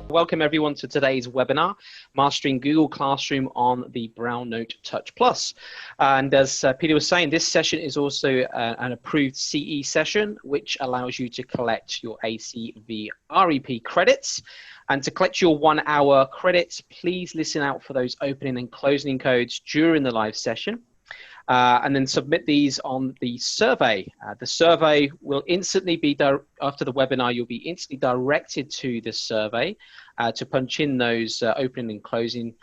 Welcome everyone to today's webinar, Mastering Google Classroom on the BrailleNote Touch Plus. And as Peter was saying, this session is also an approved CE session, which allows you to collect your ACV REP credits. And to collect your 1 hour credits, please listen out for those opening and closing codes during the live session. And then submit these on the survey. The survey will instantly be, after the webinar, you'll be instantly directed to the survey to punch in those opening and closing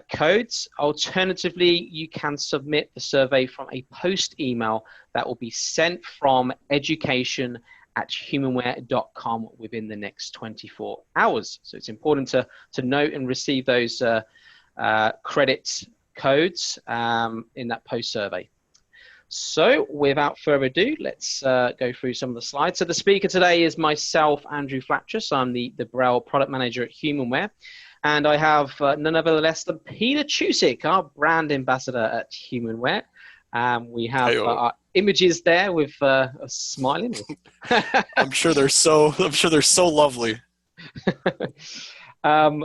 codes. Alternatively, you can submit the survey from a post email that will be sent from education@humanware.com within the next 24 hours. So it's important to note and receive those credits codes in that post survey. So without further ado, let's go through some of the slides. So the speaker today is myself, Andrew Flatres. I'm the Braille product manager at Humanware, and I have none other less than Peter Tucic, our brand ambassador at Humanware. We have our images there with us smiling. I'm sure they're so lovely.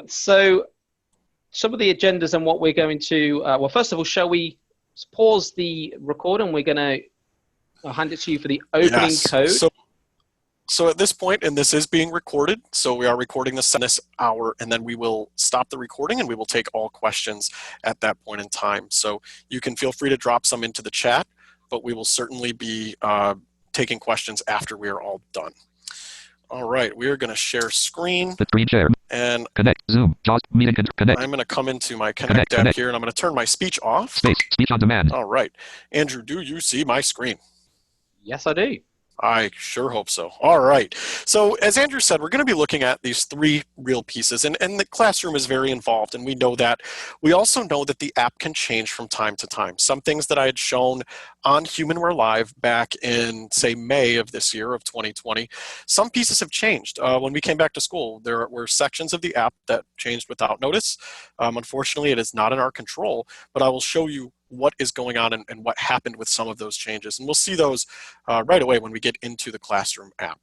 So some of the agendas and what we're going to, well, first of all, shall we pause the recording? We're going to hand it to you for the opening code. So at this point, and this is being recorded, so we are recording this hour, and then we will stop the recording and we will take all questions at that point in time. So you can feel free to drop some into the chat, but we will certainly be taking questions after we are all done. All right, we are going to share screen. The screen share. And connect, Zoom, JAWS, meeting, connect. I'm going to come into my Connect tab here, and I'm going to turn my speech off. Space, speech on demand. All right. Andrew, do you see my screen? Yes, I do. I sure hope so. All right. So as Andrew said, we're going to be looking at these 3 real pieces, and the classroom is very involved, and we know that. We also know that the app can change from time to time. Some things that I had shown on Humanware Live back in, say, May of this year, of 2020, some pieces have changed. When we came back to school, there were sections of the app that changed without notice. Unfortunately, it is not in our control, but I will show you what is going on and what happened with some of those changes. And we'll see those right away when we get into the Classroom app.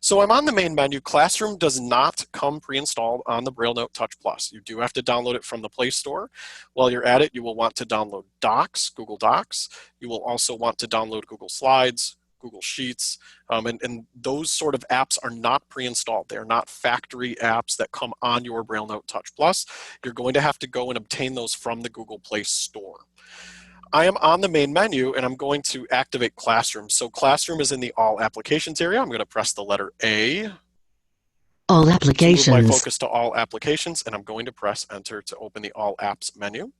So I'm on the main menu. Classroom does not come pre-installed on the BrailleNote Touch Plus. You do have to download it from the Play Store. While you're at it, you will want to download Docs, Google Docs. You will also want to download Google Slides, Google Sheets, and those sort of apps are not pre-installed. They're not factory apps that come on your BrailleNote Touch Plus. You're going to have to go and obtain those from the Google Play Store. I am on the main menu, and I'm going to activate Classroom. So Classroom is in the All Applications area. I'm going to press the letter A. All Applications. To move my focus to All Applications, and I'm going to press Enter to open the All Apps menu.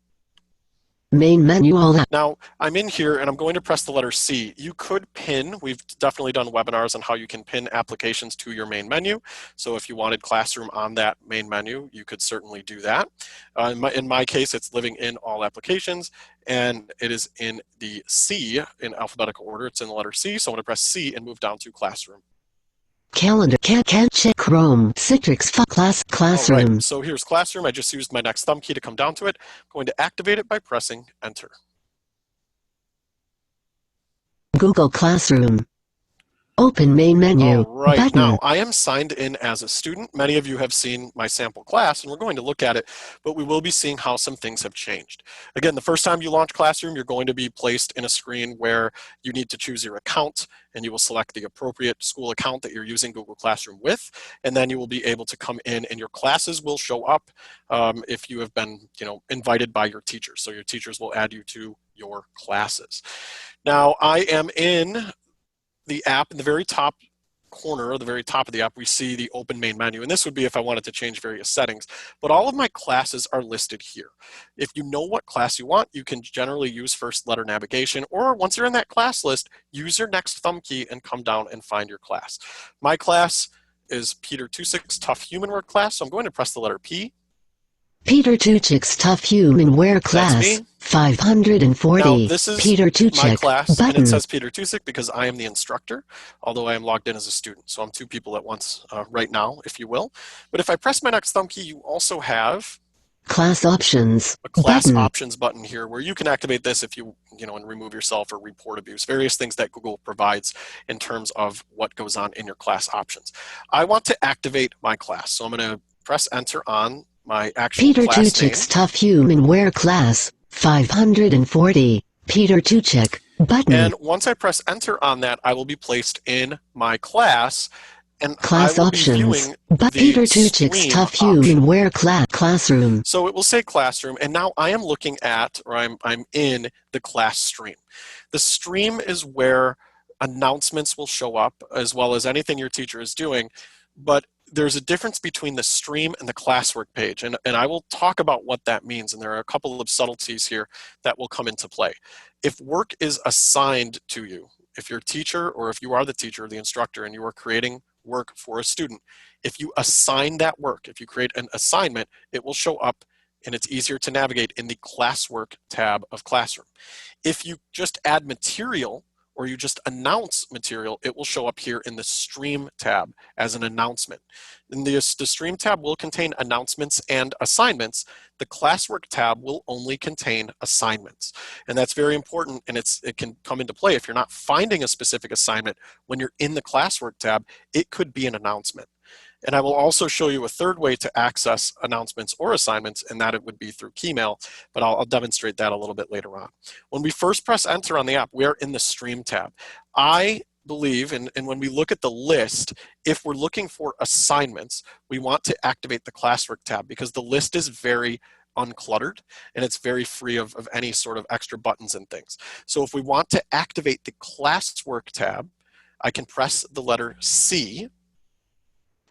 Main menu, all that. Now, I'm in here and I'm going to press the letter C. You could pin, we've definitely done webinars on how you can pin applications to your main menu. So if you wanted Classroom on that main menu, you could certainly do that. In my case, it's living in all applications, and it is in the C in alphabetical order. It's in the letter C, so I'm going to press C and move down to Classroom. Calendar, can't check Chrome, Citrix, Classroom. All right, so here's Classroom. I just used my next thumb key to come down to it. I'm going to activate it by pressing Enter. Google Classroom. Open main menu. All right, button. now I am signed in as a student. Many of you have seen my sample class, and we're going to look at it, but we will be seeing how some things have changed. Again, the first time you launch Classroom, you're going to be placed in a screen where you need to choose your account, and you will select the appropriate school account that you're using Google Classroom with, and then you will be able to come in, and your classes will show up if you have been, invited by your teachers. So your teachers will add you to your classes. Now, I am in the app. In the very top corner, or the very top of the app, we see the open main menu, and this would be if I wanted to change various settings, but all of my classes are listed here. If you know what class you want, you can generally use first letter navigation, or once you're in that class list, use your next thumb key and come down and find your class. My class is Peter Tucic's Tough Humanware class, so I'm going to press the letter P. Peter Tucic's Tough Humanware class, 540. Now, this is Peter Tucic, my class, button. and it says Peter Tucic because I am the instructor, although I am logged in as a student. So I'm 2 people at once right now, if you will. But if I press my next thumb key, you also have Class options. A class Button. options button here where you can activate this if you know, and remove yourself or report abuse, various things that Google provides in terms of what goes on in your class options. I want to activate my class, so I'm going to press enter on my actual Peter class Tucic's name. Tough Human Wear Class 540. Peter Tucic. Button. And once I press enter on that, I will be placed in my class, and Class I will options. be viewing But the Peter Tucic's stream Tough option. Human Wear Classroom. So it will say classroom, and now I am looking at, or I'm in the class stream. The stream is where announcements will show up, as well as anything your teacher is doing, but there's a difference between the stream and the classwork page, and I will talk about what that means, and there are a couple of subtleties here that will come into play. If work is assigned to you, if you're a teacher or if you are the teacher or the instructor and you are creating work for a student, if you assign that work, if you create an assignment, it will show up and it's easier to navigate in the Classwork tab of Classroom. If you just add material or you just announce material, it will show up here in the Stream tab as an announcement. And the Stream tab will contain announcements and assignments. The Classwork tab will only contain assignments. And that's very important, and it can come into play if you're not finding a specific assignment when you're in the Classwork tab. It could be an announcement. And I will also show you a third way to access announcements or assignments, and that it would be through Keymail, but I'll demonstrate that a little bit later on. When we first press enter on the app, we are in the Stream tab. I believe, and when we look at the list, if we're looking for assignments, we want to activate the Classwork tab because the list is very uncluttered and it's very free of any sort of extra buttons and things. So if we want to activate the Classwork tab, I can press the letter C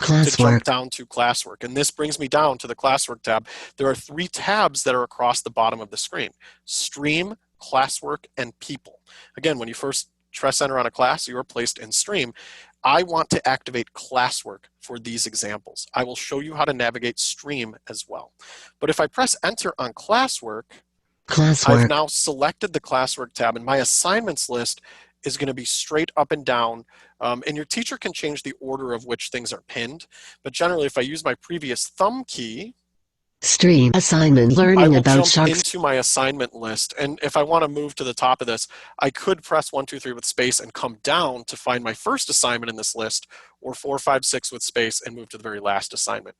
to jump down to Classwork. And this brings me down to the Classwork tab. There are 3 tabs that are across the bottom of the screen: Stream, Classwork, and People. Again, when you first press enter on a class, you are placed in Stream. I want to activate Classwork for these examples. I will show you how to navigate Stream as well. But if I press enter on Classwork, I've now selected the Classwork tab, and my assignments list is going to be straight up and down, and your teacher can change the order of which things are pinned, but generally if I use my previous thumb key, Stream assignment learning about jump sharks into my assignment list, and if I want to move to the top of this, I could press 1, 2, 3 with space and come down to find my first assignment in this list, or 4, 5, 6 with space and move to the very last assignment.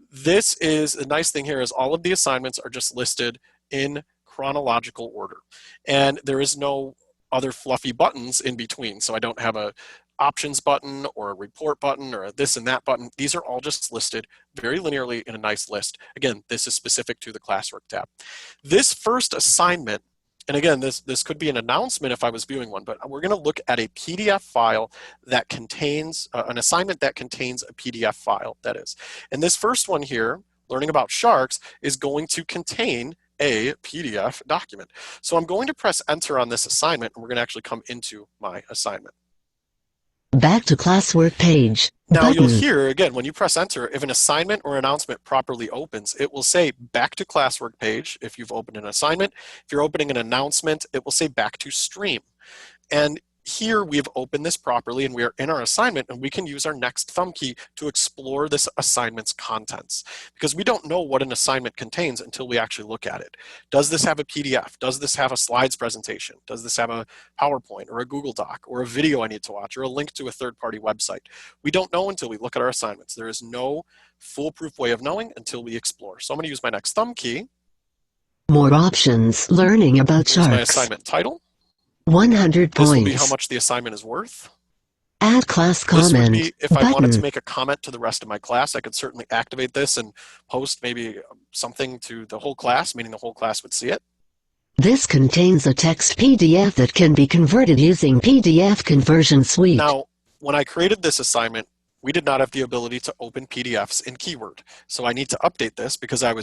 This is the nice thing here is all of the assignments are just listed in chronological order, and there is no other fluffy buttons in between. So I don't have a options button or a report button or a this and that button. These are all just listed very linearly in a nice list. Again, this is specific to the Classwork tab. This first assignment, and again, this could be an announcement if I was viewing one, but we're going to look at a PDF file that contains an assignment that contains a PDF file, that is. And this first one here, learning about sharks, is going to contain a PDF document. So I'm going to press enter on this assignment, and we're going to actually come into my assignment. Back to Classwork page. Now Button. you'll hear, again, when you press enter, if an assignment or announcement properly opens, it will say back to Classwork page if you've opened an assignment. If you're opening an announcement, it will say back to Stream. And here we've opened this properly and we are in our assignment, and we can use our next thumb key to explore this assignment's contents, because we don't know what an assignment contains until we actually look at it. Does this have a PDF? Does this have a slides presentation? Does this have a PowerPoint or a Google Doc or a video I need to watch or a link to a third-party website? We don't know until we look at our assignments. There is no foolproof way of knowing until we explore. So I'm going to use my next thumb key. More options. Learning about Here's my sharks. assignment title. 100 This will be points. how much the assignment is worth. Add class This would comment. be, if I wanted to Button. make a comment to the rest of my class, I could certainly activate this and post maybe something to the whole class, meaning the whole class would see it. This contains a text PDF that can be converted using PDF Conversion Suite. Now, when I created this assignment, we did not have the ability to open PDFs in Keyword. So I need to update this because I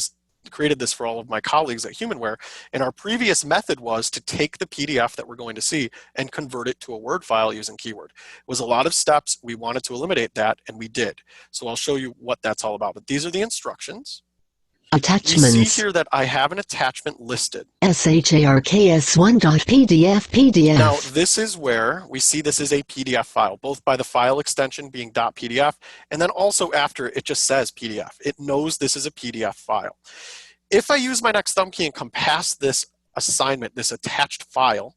created this for all of my colleagues at Humanware, and our previous method was to take the PDF that we're going to see and convert it to a Word file using Keyword. It was a lot of steps. We wanted to eliminate that, and we did. So I'll show you what that's all about. But these are the instructions. Attachments. You see here that I have an attachment listed. SHARKS1.pdf PDF. Now, this is where we see this is a PDF file, both by the file extension being .pdf, and then also after it just says PDF. It knows this is a PDF file. If I use my next thumb key and come past this assignment, this attached file,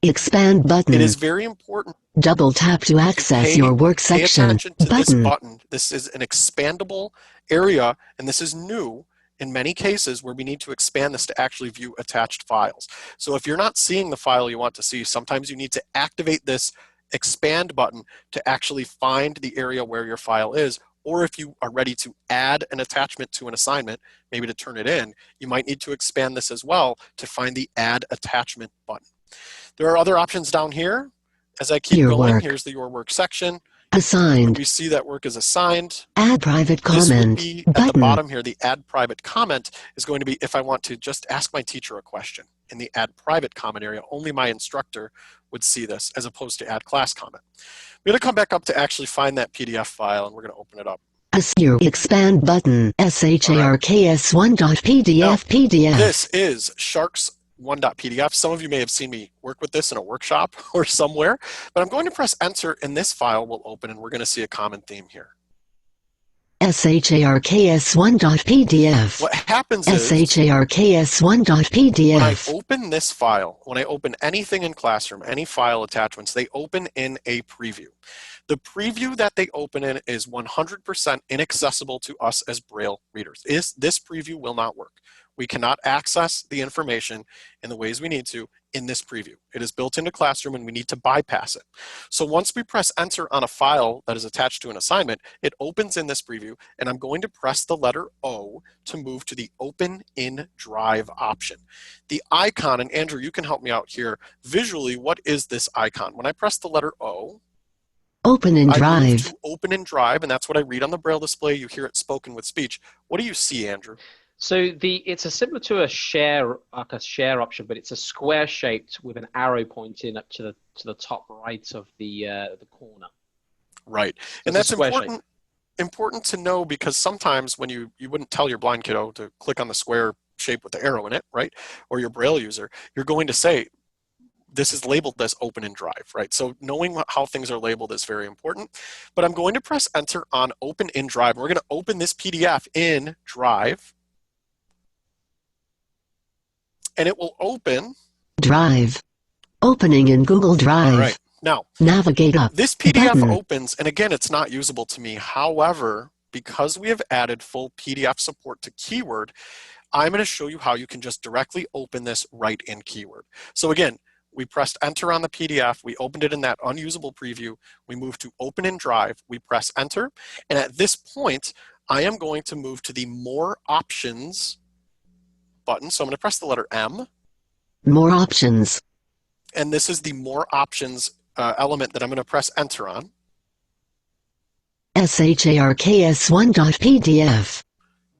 Expand button. it is very important Double tap to access your work pay section. attention to this Button. button. This is an expandable area, and this is new in many cases where we need to expand this to actually view attached files. So if you're not seeing the file you want to see, sometimes you need to activate this expand button to actually find the area where your file is. Or if you are ready to add an attachment to an assignment, maybe to turn it in, you might need to expand this as well to find the add attachment button. There are other options down here. As I keep going, here's the Your Work section. Assigned. We see that work is assigned. Add private comment. This would be at button. the bottom here. The Add Private Comment is going to be if I want to just ask my teacher a question. In the Add Private Comment area, only my instructor would see this as opposed to Add Class Comment. We're going to come back up to actually find that PDF file, and we're going to open it up. Your expand button. SHARKS1.pdf PDF. This is Sharks 1.pdf. Some of you may have seen me work with this in a workshop or somewhere, but I'm going to press enter and this file will open and we're going to see a common theme here. SHARKS1.pdf. What happens is SHARKS1.pdf. when I open this file, when I open anything in Classroom, any file attachments, they open in a preview. The preview that they open in is 100% inaccessible to us as Braille readers. This preview will not work. We cannot access the information in the ways we need to in this preview. It is built into Classroom and we need to bypass it. So once we press enter on a file that is attached to an assignment, it opens in this preview and I'm going to press the letter O to move to the Open in Drive option. The icon, and Andrew, you can help me out here. Visually, what is this icon? When I press the letter O, Open in I move Drive. to Open in Drive, and that's what I read on the Braille display. You hear it spoken with speech. What do you see, Andrew? So it's similar to a share option, but it's a square shaped with an arrow pointing up to the top right of the corner. Right, and that's important to know because sometimes when you wouldn't tell your blind kiddo to click on the square shape with the arrow in it, right? Or your Braille user, you're going to say, this is labeled as Open in Drive, right? So knowing how things are labeled is very important. But I'm going to press enter on Open in Drive. We're going to open this PDF in Drive. And it will open. Drive. Opening in Google Drive. All right. Now, navigate up. This PDF button. opens, and again, it's not usable to me. However, because we have added full PDF support to Keyword, I'm going to show you how you can just directly open this right in Keyword. So again, we pressed enter on the PDF. We opened it in that unusable preview. We moved to Open in Drive. We press enter. And at this point, I am going to move to the More Options button. So I'm going to press the letter M. More options. And this is the More Options element that I'm going to press enter on. SHARKS1.pdf.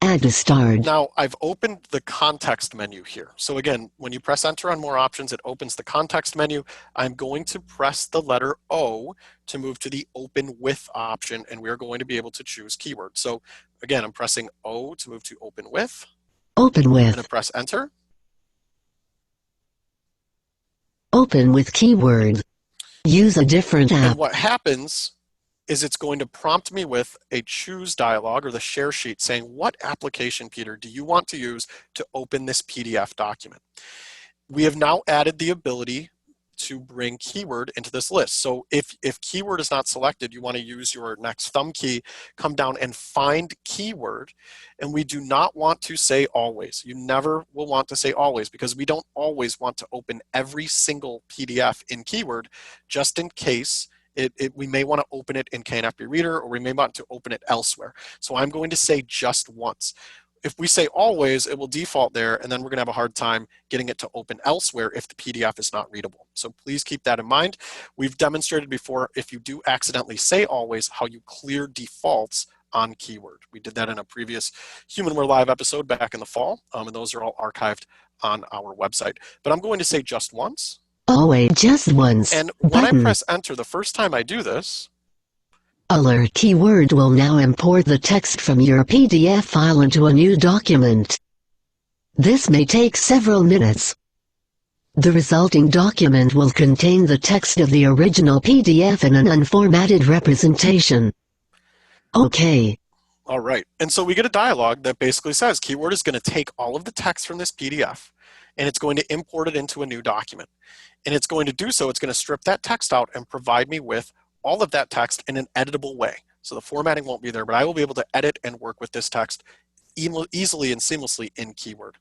Add to start. Now I've opened the context menu here. So again, when you press enter on More Options, it opens the context menu. I'm going to press the letter O to move to the Open With option, and we're going to be able to choose Keyword. So again, I'm pressing O to move to Open With. Open with. I'm going to press enter. Open with Keyword. Use a different app. And what happens is it's going to prompt me with a choose dialog or the share sheet saying, what application, Peter, do you want to use to open this PDF document? We have now added the ability to bring Keyword into this list. So if Keyword is not selected, you want to use your next thumb key, come down and find Keyword. And we do not want to say always. You never will want to say always because we don't always want to open every single PDF in Keyword just in case we may want to open it in KNFB Reader or we may want to open it elsewhere. So I'm going to say just once. If we say always, it will default there, and then we're going to have a hard time getting it to open elsewhere if the PDF is not readable. So please keep that in mind. We've demonstrated before, if you do accidentally say always, how you clear defaults on Keyword. We did that in a previous HumanWare Live episode back in the fall, and those are all archived on our website. But I'm going to say just once. Always just once. And when I press enter, the first time I do this, Alert Keyword will now import the text from your PDF file into a new document. This may take several minutes. The resulting document will contain the text of the original PDF in an unformatted representation. Okay. All right, and so we get a dialog that basically says Keyword is going to take all of the text from this PDF and it's going to import it into a new document. And it's going to do so, it's going to strip that text out and provide me with all of that text in an editable way. So the formatting won't be there, but I will be able to edit and work with this text easily and seamlessly in Keyword.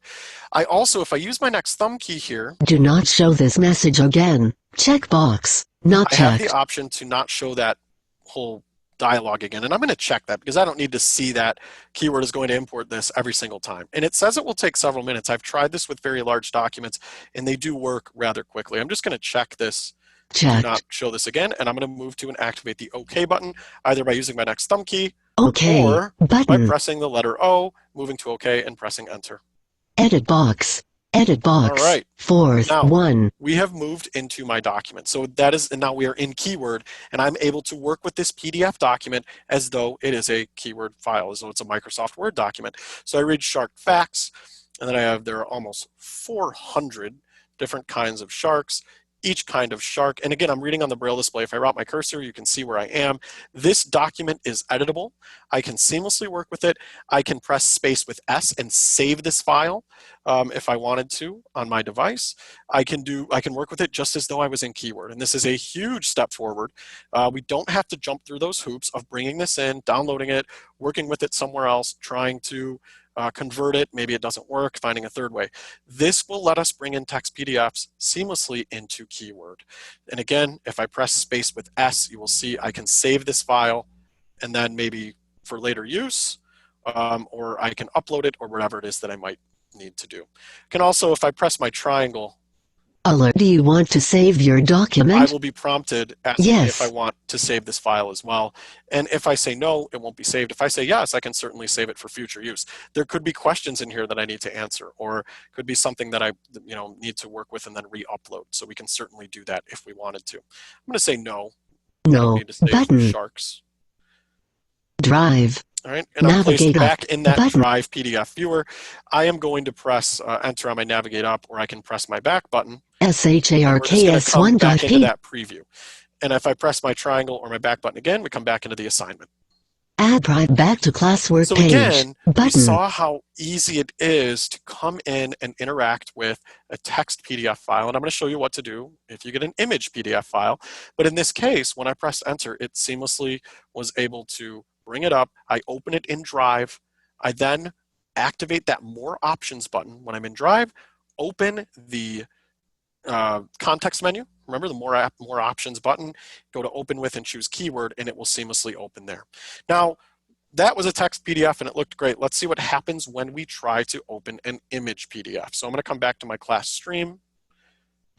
I also, if I use my next thumb key here, Do not show this message again. Checkbox. Not I have checked. the option to not show that whole dialog again, and I'm going to check that because I don't need to see that Keyword is going to import this every single time. And it says it will take several minutes. I've tried this with very large documents and they do work rather quickly. I'm just going to check this. Do Checked. not show this again, and I'm going to move to and activate the OK button either by using my next thumb key OK. or by Button. pressing the letter O, moving to OK and pressing Enter. Edit box. Edit box. All right. Fourth Now, one. we have moved into my document. So that is, and now we are in Keyword, and I'm able to work with this PDF document as though it is a Keyword file, as though it's a Microsoft Word document. So I read shark facts, and then there are almost 400 different kinds of sharks. Each kind of shark, and again, I'm reading on the Braille display. If I route my cursor, you can see where I am. This document is editable. I can seamlessly work with it. I can press space with S and save this file if I wanted to on my device. I can work with it just as though I was in Keyword, and this is a huge step forward. We don't have to jump through those hoops of bringing this in, downloading it, working with it somewhere else, trying to convert it, maybe it doesn't work, finding a third way. This will let us bring in text PDFs seamlessly into Keyword. And again, if I press space with S, you will see I can save this file and then maybe for later use, or I can upload it or whatever it is that I might need to do. I can also, if I press my triangle, Alert. Do you want to save your I document? will be prompted asking me Yes. if I want to save this file as well. And if I say no, it won't be saved. If I say yes, I can certainly save it for future use. There could be questions in here that I need to answer, or could be something that I need to work with and then re-upload. So we can certainly do that if we wanted to. I'm going to say no. I don't No. need to save Button. sharks. Drive. All right, and I'm placed Navigate up. back in that Button. Drive PDF viewer. I am going to press Enter on my Navigate Up, or I can press my back button. And we're just going to come back into SHARKS1.P. that preview. And if I press my triangle or my back button again, we come back into the assignment. Add drive back to classwork So page. again, we Button. saw how easy it is to come in and interact with a text PDF file. And I'm going to show you what to do if you get an image PDF file. But in this case, when I pressed Enter, it seamlessly was able to bring it up. I open it in Drive. I then activate that More Options button. When I'm in Drive, open the context menu. Remember the more Options button. Go to Open With and choose Keyword, and it will seamlessly open there. Now, that was a text PDF, and it looked great. Let's see what happens when we try to open an image PDF. So I'm going to come back to my class stream.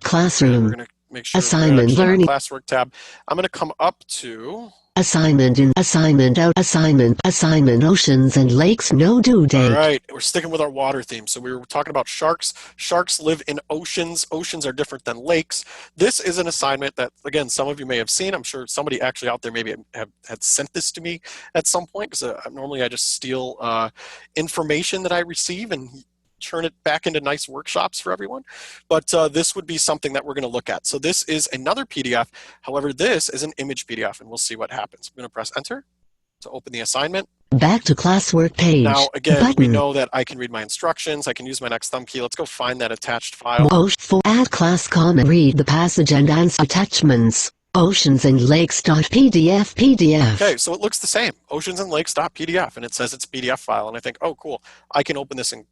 Classroom. We're going to make sure Assignment we're learning. Classwork tab. I'm going to come up to Assignment in. Assignment out. Assignment. Assignment oceans and lakes. No due date. All right, we're sticking with our water theme. So we were talking about sharks. Sharks live in oceans. Oceans are different than lakes. This is an assignment that, again, some of you may have seen. I'm sure somebody actually out there maybe had sent this to me at some point, because normally I just steal information that I receive and turn it back into nice workshops for everyone. But this would be something that we're going to look at. So this is another PDF. However, this is an image PDF, and we'll see what happens. I'm going to press Enter to open the assignment. Back to classwork page. Now, again, Button. we know that I can read my instructions. I can use my next thumb key. Let's go find that attached file. For add class comment. Read the passage and answer attachments. Oceans and lakes.pdf PDF. Okay, so it looks the same. Oceansandlakes.pdf, and it says it's a PDF file. And I think, oh, cool. I can open this and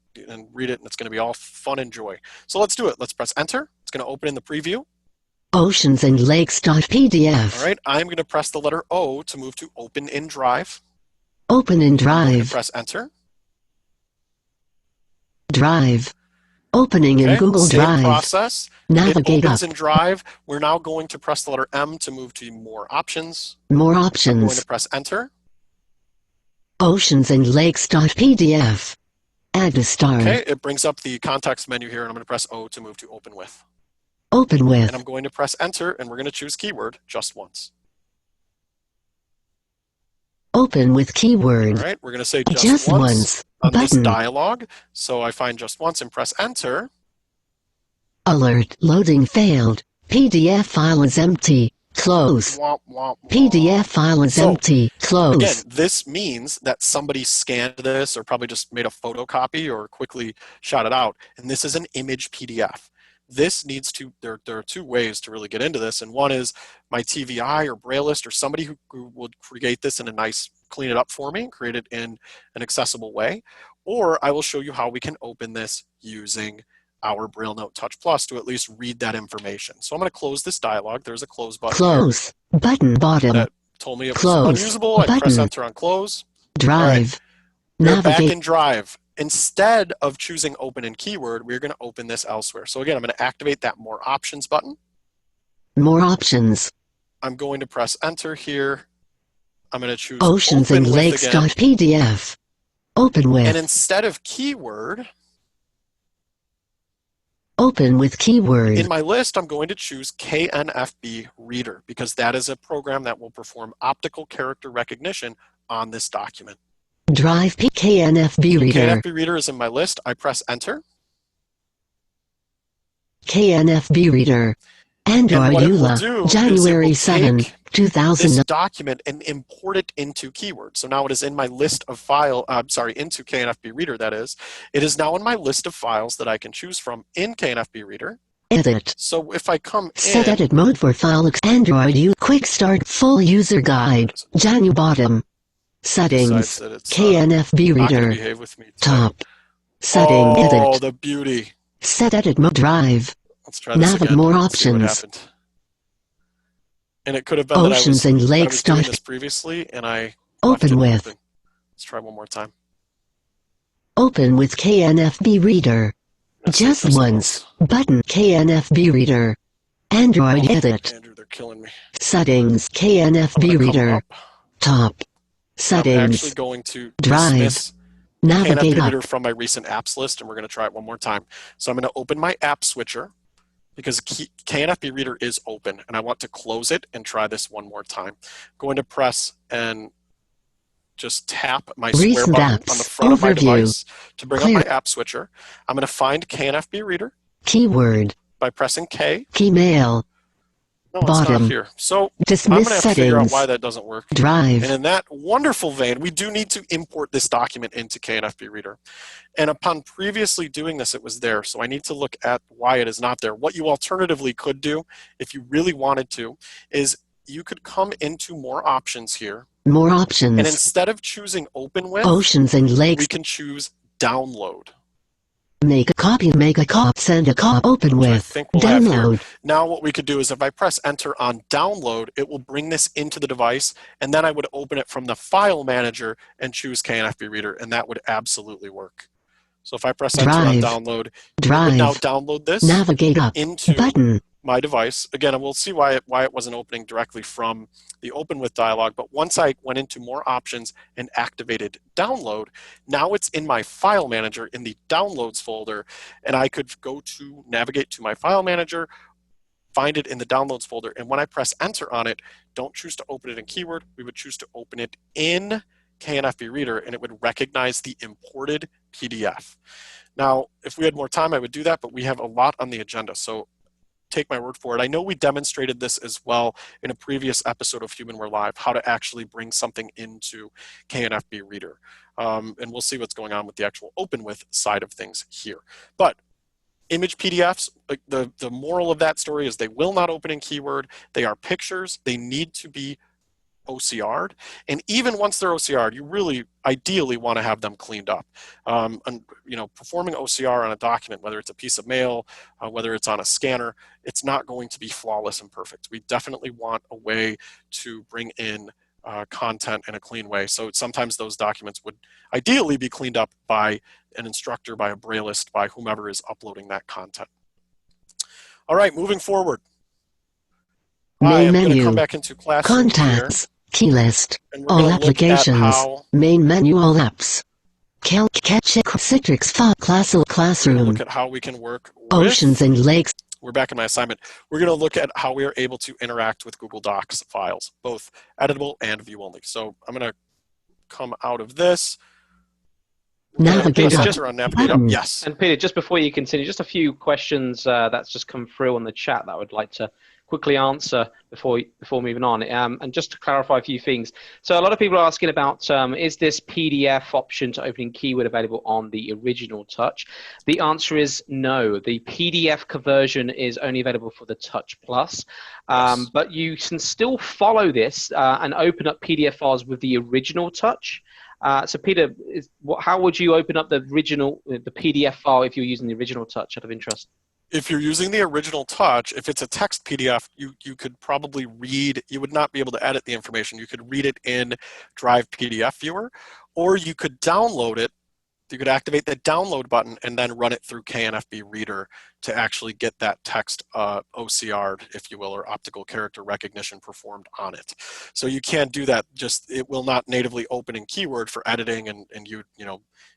read it, and it's going to be all fun and joy. So let's do it. Let's press Enter. It's going to open in the preview. Oceans and lakes.pdf. All right, I'm going to press the letter O to move to Open in Drive. Open in I'm going Drive. to press Enter. Drive. Opening in Okay, Google same Drive. process. Navigate it opens up. in Drive. We're now going to press the letter M to move to More Options. More I'm going options. to press Enter. Oceans and lakes.pdf. Add to star. Okay, it brings up the context menu here, and I'm going to press O to move to Open With. Open with. And I'm going to press Enter, and we're going to choose Keyword just once. Open with keyword. All right, we're going to say Just once. on this Button. dialog. So I find just once and press Enter. Alert. Loading failed. PDF file is empty. Close. Womp, womp, womp. PDF file is So, empty. Close. Again, this means that somebody scanned this or probably just made a photocopy or quickly shot it out. And this is an image PDF. This needs to, there are two ways to really get into this. And one is my TVI or Brailleist or somebody who would create this in a nice, clean it up for me and create it in an accessible way. Or I will show you how we can open this using our BrailleNote Touch Plus to at least read that information. So I'm going to close this dialog. There's a close button. Close. Button bottom. That told me it was Close. unusable. I press enter on close. Drive. We're back Navigate. in Drive. Instead of choosing open in keyword, we're going to open this elsewhere. So again, I'm going to activate that more options button. More options. I'm going to press enter here. I'm going to choose Oceans open and with Lakes again. .pdf. Open with. And instead of keyword, Open with keyword. in my list, I'm going to choose KNFB Reader because that is a program that will perform optical character recognition on this document. Drive KNFB Reader. KNFB Reader is in my list. I press enter. KNFB Reader. Android what it will EULA. do is January it will 7, take 2000. this document and import it into keyword. So now it is in my list of into KNFB Reader, that is. It is now in my list of files that I can choose from in KNFB Reader. Edit. So if I come Set in, edit mode for file. Android U. Quick start. Full user guide. Janu bottom. Settings. besides that it's KNFB not gonna Reader. behave with me today. Top. Setting. Oh, Edit. the beauty. Set edit mode. Drive. Let's try this Navigate again. more Let's see what options. happened. And it could have been that I Oceans was and Lakes. doing this previously and I left Open it with. open. Let's try one more time. Open with KNFB Reader. Let's Just press once. close. Button. KNFB Reader. Android edit. Andrew, they're killing me. Settings. I'm gonna KNFB come Reader. up. Top. I'm actually Settings. going to Drive. dismiss Navigate KNFB Reader up. from my recent apps list, and we're going to try it one more time. So I'm going to open my app switcher because KNFB Reader is open, and I want to close it and try this one more time. Going to press and just tap my square Recent button apps. on the front of my Overview. device to bring Clear. up my app switcher. I'm going to find KNFB Reader Keyword. by pressing K. Keymail. No, it's Bottom. not here. So I'm Dismiss going to have to figure out settings. why that doesn't work. Drive. And in that wonderful vein, we do need to import this document into KNFB Reader. And upon previously doing this, it was there. So I need to look at why it is not there. What you alternatively could do, if you really wanted to, is you could come into more options here. More And options. instead of choosing open with, Oceans and Lakes. we can choose download. Make a copy. Make a copy. Send a copy. Open Which I with. think we'll have here. Download. Now what we could do is if I press enter on download, it will bring this into the device, and then I would open it from the file manager and choose KNFB Reader, and that would absolutely work. So if I press enter on Drive. download, it would now Drive. download this Navigate up. into Button. my device. Again, and we'll see why it wasn't opening directly from the open with dialog, but once I went into more options and activated download, now it's in my file manager in the downloads folder, and I could go to navigate to my file manager, find it in the downloads folder, and when I press enter on it, don't choose to open it in keyword, we would choose to open it in KNFB Reader, and it would recognize the imported PDF. Now, if we had more time, I would do that, but we have a lot on the agenda, so take my word for it. I know we demonstrated this as well in a previous episode of HumanWare Live, how to actually bring something into KNFB Reader. And we'll see what's going on with the actual open with side of things here. But image PDFs, like the moral of that story is they will not open in keyword. They are pictures. They need to be OCR'd, and even once they're OCR'd, you really ideally want to have them cleaned up. And performing OCR on a document, whether it's a piece of mail, whether it's on a scanner, it's not going to be flawless and perfect. We definitely want a way to bring in content in a clean way. So sometimes those documents would ideally be cleaned up by an instructor, by a Brailleist, by whomever is uploading that content. All right, moving forward. Main I'm going to menu. come back into Classroom here. Contacts. Key list. And we're All going to look at applications. how Main menu. All apps. Calc. Citrix. we're going to Classroom. look at how we can work with, Oceans and Lakes. we're back in my assignment. We're going to look at how we are able to interact with Google Docs files, both editable and view only. So I'm going to come out of this. Navigate Press up. enter on navigate up. Button. Yes. And Peter, just before you continue, just a few questions that's just come through on the chat that I would like to quickly answer before moving on. And just to clarify a few things. So a lot of people are asking about, is this PDF option to opening keyword available on the original Touch? The answer is no. The PDF conversion is only available for the Touch Plus. Yes. But you can still follow this and open up PDF files with the original Touch. So Peter, how would you open up the PDF file if you're using the original Touch out of interest? If you're using the original Touch, if it's a text PDF, you could probably read, you would not be able to edit the information. You could read it in Drive PDF Viewer, or you could download it. You could activate the download button and then run it through KNFB Reader to actually get that text OCR'd, if you will, or optical character recognition performed on it. So you can't do that. Just it will not natively open in Keyword for editing and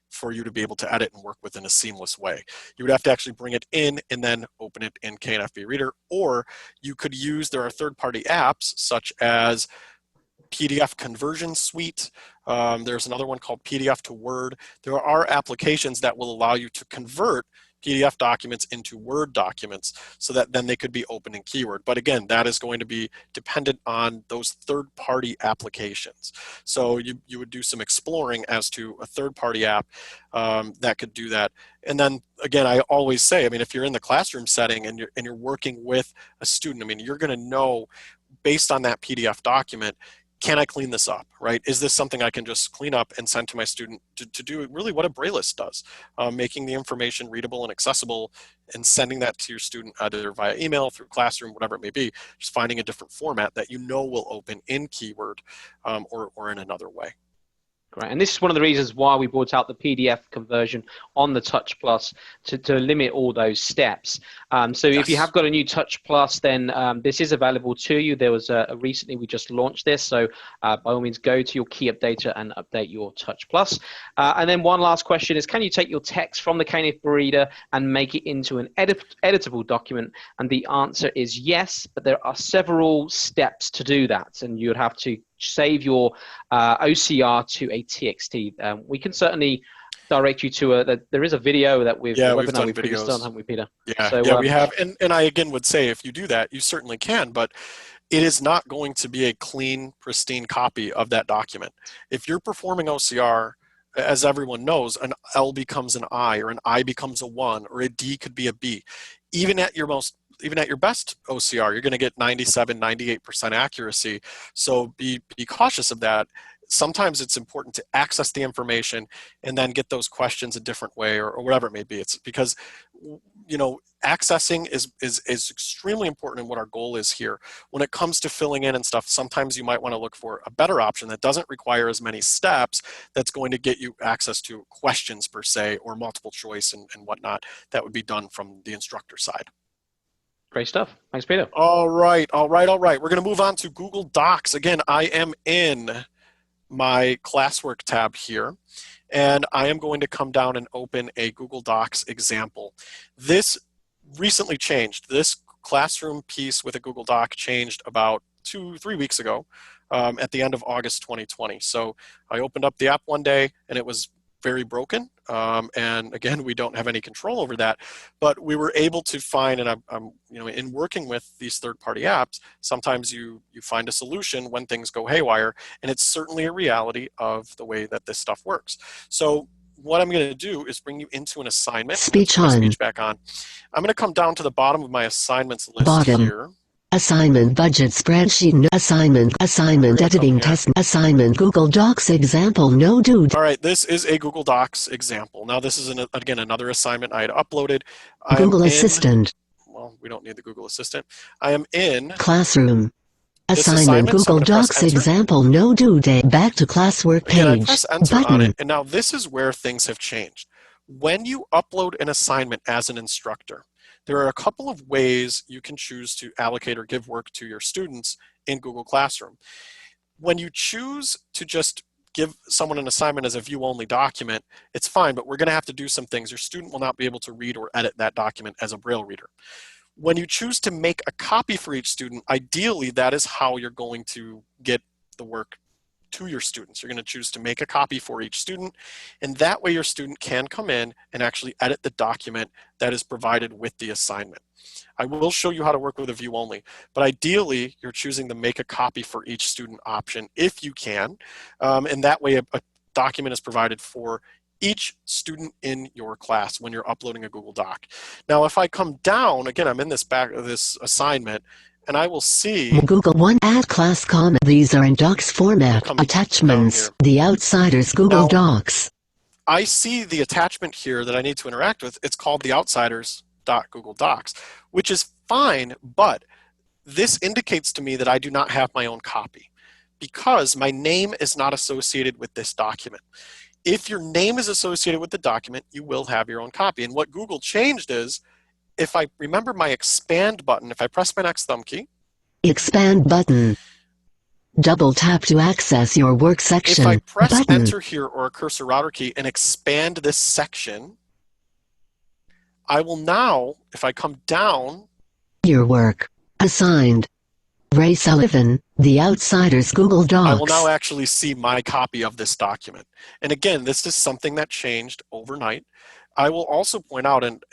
for you to be able to edit and work within a seamless way. You would have to actually bring it in and then open it in KNFB Reader, or you could use, there are third-party apps such as PDF Conversion Suite. There's another one called PDF to Word. There are applications that will allow you to convert PDF documents into Word documents so that then they could be opened in Keyword. But again, that is going to be dependent on those third-party applications. So you would do some exploring as to a third-party app that could do that. And then again, I always say, I mean, if you're in the classroom setting and you're working with a student, I mean, you're going to know based on that PDF document, can I clean this up, right? Is this something I can just clean up and send to my student to do really what a Brailleist does, making the information readable and accessible and sending that to your student either via email, through Classroom, whatever it may be, just finding a different format that you know will open in Keyword or in another way. Great. And this is one of the reasons why we brought out the PDF conversion on the Touch Plus to limit all those steps. So Yes. if you have got a new Touch Plus, then this is available to you. There was recently we just launched this, so by all means go to your key updater and update your Touch Plus. And then one last question is, can you take your text from the KNF Reader and make it into an editable document? And the answer is yes, but there are several steps to do that, and you'd have to save your OCR to a TXT. We can certainly direct you to there is a video that we've done we've previously videos. done, haven't we, Peter? Yeah, so, yeah, we have. And I again would say if you do that, you certainly can, but it is not going to be a clean, pristine copy of that document. If you're performing OCR, as everyone knows, an L becomes an I, or an I becomes a 1, or a D could be a B. Even at your best OCR, you're going to get 97, 98% accuracy. So be cautious of that. Sometimes it's important to access the information and then get those questions a different way or whatever it may be. It's because, accessing is extremely important in what our goal is here. When it comes to filling in and stuff, sometimes you might want to look for a better option that doesn't require as many steps, that's going to get you access to questions per se, or multiple choice and whatnot that would be done from the instructor side. Great stuff. Thanks, Peter. All right. We're going to move on to Google Docs. Again, I am in my Classwork tab here, and I am going to come down and open a Google Docs example. This recently changed. This classroom piece with a Google Doc changed about 2-3 weeks ago at the end of August 2020. So I opened up the app one day and it was very broken. And again, we don't have any control over that, but we were able to find, and I'm in working with these third-party apps, sometimes you find a solution when things go haywire, and it's certainly a reality of the way that this stuff works. So what I'm going to do is bring you into an assignment. Speech Put my on. speech back on. I'm going to come down to the bottom of my assignments list here. Assignment budget spreadsheet, assignment editing here. test, assignment Google Docs example, no dude. All right, this is a Google Docs example. Now this is again another assignment I had uploaded. Google Assistant. Well, we don't need the Google Assistant. I am in Classroom. Assignment assignment, Google so I'm gonna Docs press enter. example, no due date. Back to Classwork Again, I page. press enter Button. on it, and now this is where things have changed. When you upload an assignment as an instructor, there are a couple of ways you can choose to allocate or give work to your students in Google Classroom. When you choose to just give someone an assignment as a view-only document, it's fine, but we're going to have to do some things. Your student will not be able to read or edit that document as a Braille reader. When you choose to make a copy for each student, ideally that is how you're going to get the work to your students. You're going to choose to make a copy for each student, and that way your student can come in and actually edit the document that is provided with the assignment. I will show you how to work with a view only, but ideally you're choosing the make a copy for each student option if you can, and that way a document is provided for each student in your class when you're uploading a Google Doc. Now if I come down, again I'm in this assignment, and I will see Google One add class comment. These are in docs format. Attachments. The Outsiders Google Docs. I see the attachment here that I need to interact with. It's called the Outsiders.Google Docs, which is fine, but this indicates to me that I do not have my own copy because my name is not associated with this document. If your name is associated with the document, you will have your own copy. And what Google changed is, if I remember my expand button, if I press my next thumb key. Expand button. Double tap to access your work section. If I press button. enter here or a cursor router key and expand this section, I will now, if I come down. Your work. Assigned. Ray Sullivan, The Outsiders Google Docs. I will now actually see my copy of this document. And again, this is something that changed overnight. I will also point out, and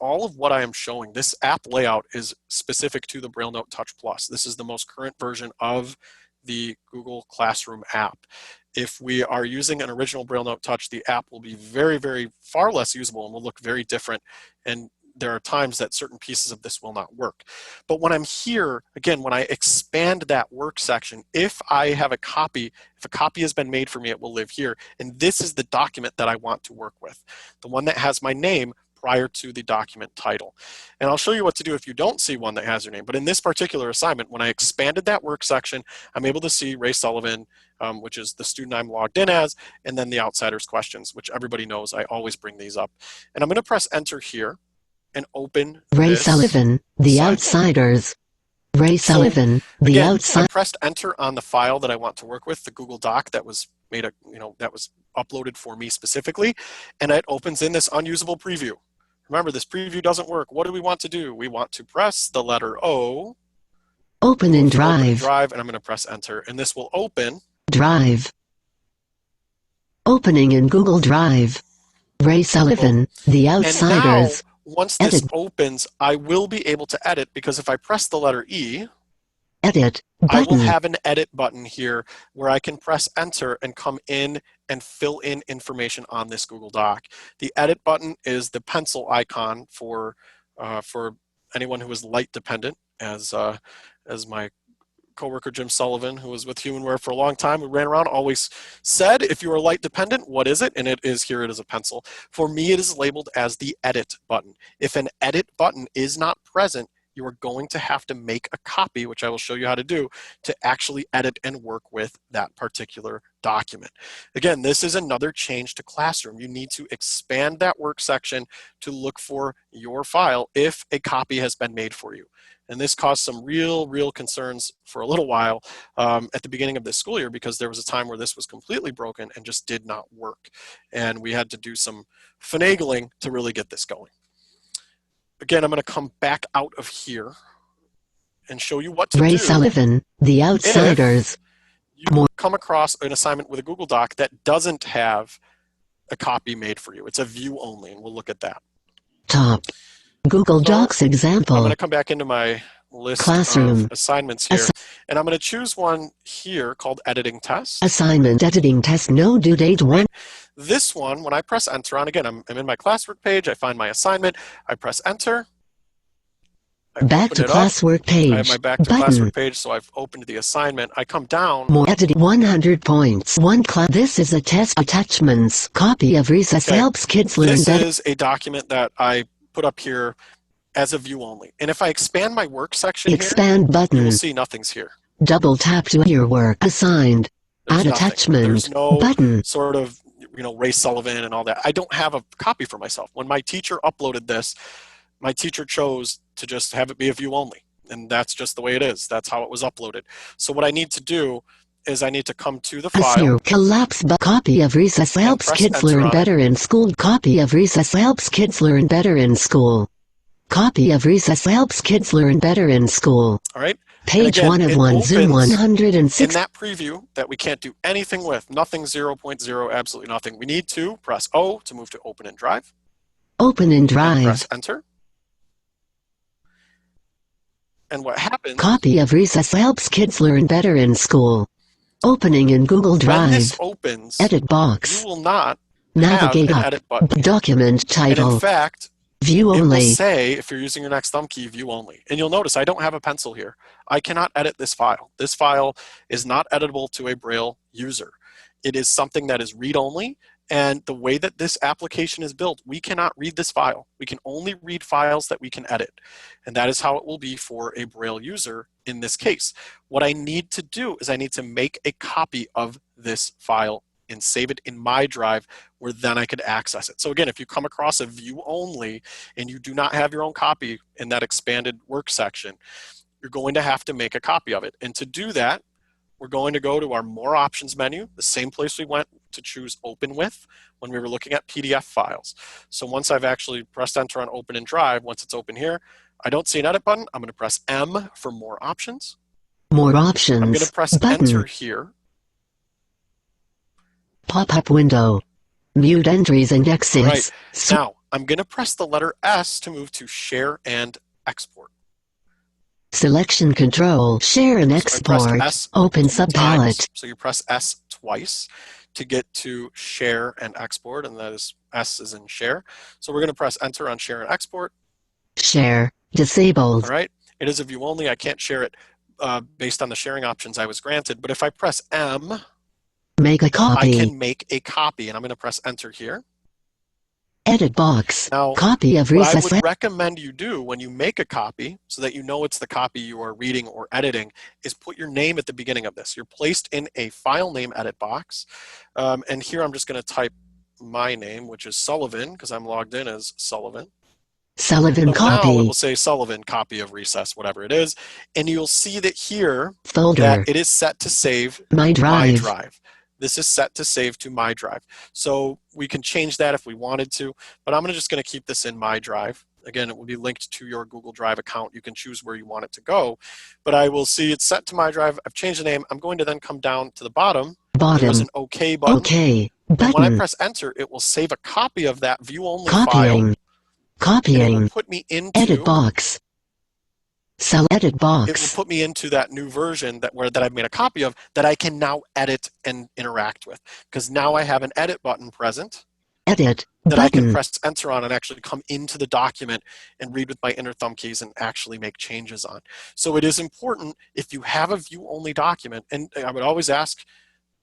all of what I am showing, this app layout is specific to the BrailleNote Touch Plus. This is the most current version of the Google Classroom app. If we are using an original BrailleNote Touch, the app will be far less usable and will look very different. And there are times that certain pieces of this will not work. But when I'm here, again, when I expand that work section, if I have a copy, if a copy has been made for me, it will live here. And this is the document that I want to work with, the one that has my name prior to the document title. And I'll show you what to do if you don't see one that has your name. But in this particular assignment, when I expanded that work section, I'm able to see Ray Sullivan, which is the student I'm logged in as, and then the Outsiders questions, which everybody knows I always bring these up. And I'm going to press enter here and open Ray Sullivan, The Outsiders. Ray Sullivan, The Outsiders. I pressed enter on the file that I want to work with, the Google Doc that was made that was uploaded for me specifically, and it opens in this unusable preview. Remember, this preview doesn't work. What do we want to do? We want to press the letter O. Open in Drive. Drive, and I'm going to press enter, and this will open. Drive. Opening in Google Drive. Ray Sullivan, The Outsiders. And now, once this opens, I will be able to edit, because if I press the letter E, edit button. I will have an edit button here where I can press enter and come in and fill in information on this Google Doc. The edit button is the pencil icon for anyone who is light dependent, as my coworker Jim Sullivan, who was with Humanware for a long time, who ran around, always said, if you are light dependent, what is it? And it is here, it is a pencil. For me, it is labeled as the edit button. If an edit button is not present, you are going to have to make a copy, which I will show you how to do, to actually edit and work with that particular document. Again, this is another change to Classroom. You need to expand that work section to look for your file if a copy has been made for you. And this caused some real concerns for a little while at the beginning of this school year, because there was a time where this was completely broken and just did not work. And we had to do some finagling to really get this going. Again, I'm going to come back out of here and show you what to do. Ray Sullivan, The Outsiders. If you come across an assignment with a Google Doc that doesn't have a copy made for you. It's a view only, and we'll look at that. Top. Google Docs example. I'm going to come back into my list of assignments here, and I'm going to choose one here called Editing Test. Assignment Editing Test, no due date 1. This one, when I press enter on, again, I'm in my Classwork page, I find my assignment, I press enter. Back to Classwork page. I have my back to Classwork page, so I've opened the assignment. I come down. More editing, 100 points. This is a test attachments. Copy of recess helps kids learn better. This is a document that I put up here as a view only. And if I expand my work section expand here, button. you will see nothing's here. Double tap to your work. Assigned. Add attachment. There's no button. Sort of, Ray Sullivan and all that. I don't have a copy for myself. When my teacher uploaded this, my teacher chose to just have it be a view only. And that's just the way it is. That's how it was uploaded. So what I need to do is I need to come to the file. Collapse copy of recess helps kids learn better in school. Copy of recess helps kids learn better in school. Copy of recess helps kids learn better in school. All right. Page again, 1 of it 1 Zoom opens 106. in that preview that we can't do anything with, nothing 0.0, absolutely nothing. We need to press O to move to open in Drive. Open in And Drive. press Enter. And what happens, Copy of recess helps kids learn better in school. Opening in Google when this Drive. opens, Edit you box. will not Navigate have an up. edit button. Document And in title. fact, View it will only. say, if you're using your next thumb key, view only. And you'll notice I don't have a pencil here. I cannot edit this file. This file is not editable to a Braille user. It is something that is read only. And the way that this application is built, we cannot read this file. We can only read files that we can edit. And that is how it will be for a Braille user in this case. What I need to do is I need to make a copy of this file and save it in my drive where then I could access it. So again, if you come across a view only and you do not have your own copy in that expanded work section, you're going to have to make a copy of it. And to do that, we're going to go to our More Options menu, the same place we went to choose Open With when we were looking at PDF files. So once I've actually pressed Enter on Open in Drive, once it's open here, I don't see an Edit button. I'm going to press M for More Options. More Options. I'm going to press button. Enter here. Pop-up window. Mute entries and exits. All right. Now, I'm going to press the letter S to move to Share and Export. Selection control. Share and export. S Open 2 subpalette. times. So you press S twice to get to Share and Export, and that is S is in Share. So we're going to press Enter on Share and Export. Share. Disabled. All right. It is a view only. I can't share it based on the sharing options I was granted. But if I press M, make a copy. I can make a copy, and I'm going to press Enter here. Edit box. Now, copy of what recess. I would recommend you do when you make a copy, so that you know it's the copy you are reading or editing, is put your name at the beginning of this. You're placed in a file name edit box. And here I'm just going to type my name, which is Sullivan, because I'm logged in as Sullivan. Sullivan so copy. Now it will say Sullivan copy of recess, whatever it is. And you'll see that here Folder. that it is set to save My drive. My drive. This is set to save to My drive. So we can change that if we wanted to, but I'm just going to keep this in My drive. Again, it will be linked to your Google Drive account. You can choose where you want it to go, but I will see it's set to My drive. I've changed the name. I'm going to then come down to the bottom. There's an OK button. OK button. And when I press Enter, it will save a copy of that view only Copying. file. Copying. And it will put me into edit box. Edit box. It will put me into that new version that I've made a copy of that I can now edit and interact with, because now I have an edit button present. Edit that button. I can press Enter on and actually come into the document and read with my inner thumb keys and actually make changes on. So it is important, if you have a view-only document, and I would always ask,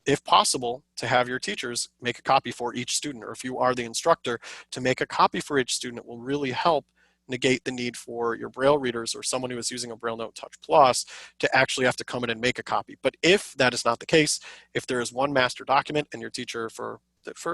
if possible, to have your teachers make a copy for each student, or if you are the instructor, to make a copy for each student. It will really help negate the need for your Braille readers or someone who is using a BrailleNote Touch Plus to actually have to come in and make a copy. But if that is not the case, if there is one master document and your teacher for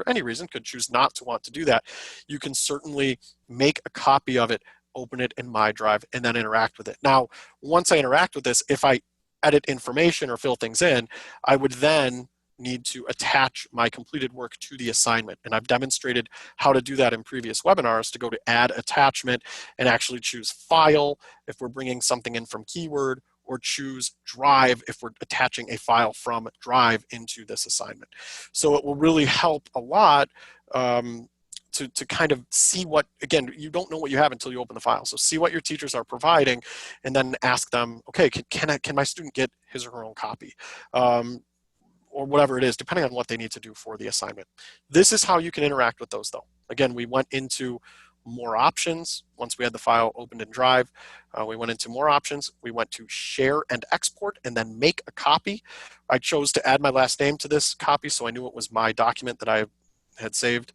any reason could choose not to want to do that, you can certainly make a copy of it, open it in My drive, and then interact with it. Now, once I interact with this, if I edit information or fill things in, I would then need to attach my completed work to the assignment. And I've demonstrated how to do that in previous webinars, to go to Add Attachment and actually choose File if we're bringing something in from Keyword, or choose Drive if we're attaching a file from Drive into this assignment. So it will really help a lot to kind of see what, again, you don't know what you have until you open the file. So see what your teachers are providing and then ask them, okay, can my student get his or her own copy? Or whatever it is, depending on what they need to do for the assignment. This is how you can interact with those though. Again, we went into More Options. Once we had the file opened in Drive, we went into More Options. We went to Share and Export and then Make a Copy. I chose to add my last name to this copy, so I knew it was my document that I had saved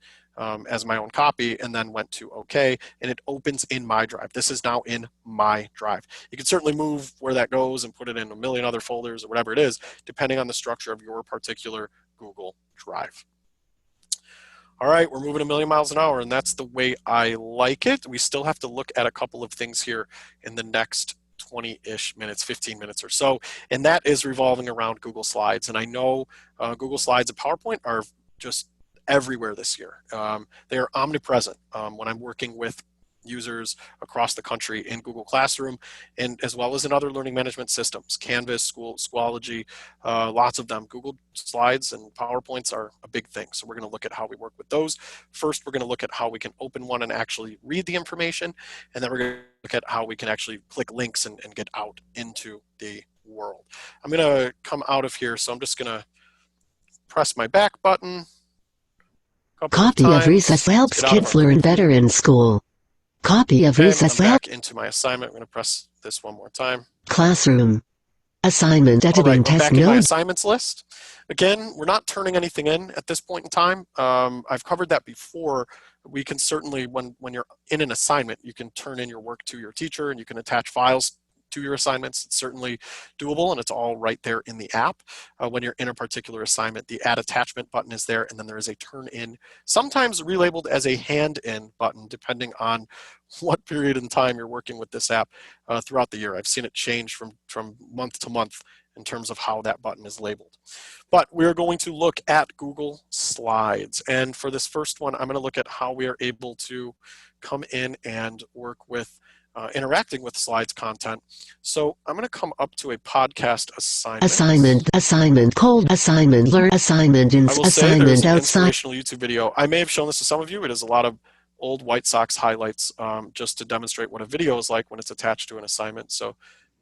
as my own copy, and then went to OK, and it opens in My drive. This is now in My drive. You can certainly move where that goes and put it in a million other folders or whatever it is, depending on the structure of your particular Google Drive. All right, we're moving a million miles an hour, and that's the way I like it. We still have to look at a couple of things here in the next 20-ish minutes, 15 minutes or so, and that is revolving around Google Slides. And I know Google Slides and PowerPoint are just everywhere this year. They are omnipresent when I'm working with users across the country in Google Classroom, and as well as in other learning management systems, Canvas, Schoology, lots of them. Google Slides and PowerPoints are a big thing. So we're going to look at how we work with those. First, we're going to look at how we can open one and actually read the information. And then we're going to look at how we can actually click links and get out into the world. I'm going to come out of here. So I'm just going to press my back button. Copy of recess helps kids learn better in school. Copy of recess back into my assignment. I'm going to press this one more time. Classroom. Assignment editing test back in my notes. assignments list. Again, we're not turning anything in at this point in time. I've covered that before. We can certainly, when you're in an assignment, you can turn in your work to your teacher and you can attach files to your assignments. It's certainly doable, and it's all right there in the app. When you're in a particular assignment, the add attachment button is there, and then there is a turn in, sometimes relabeled as a hand in button, depending on what period in time you're working with this app throughout the year. I've seen it change from month to month in terms of how that button is labeled. But we're going to look at Google Slides. And for this first one, I'm going to look at how we are able to come in and work with interacting with slides content. So I'm going to come up to a podcast Assignment, cold assignment, learn assignment, I will say assignment there's an outside. inspirational YouTube video. I may have shown this to some of you. It is a lot of old White Sox highlights just to demonstrate what a video is like when it's attached to an assignment. So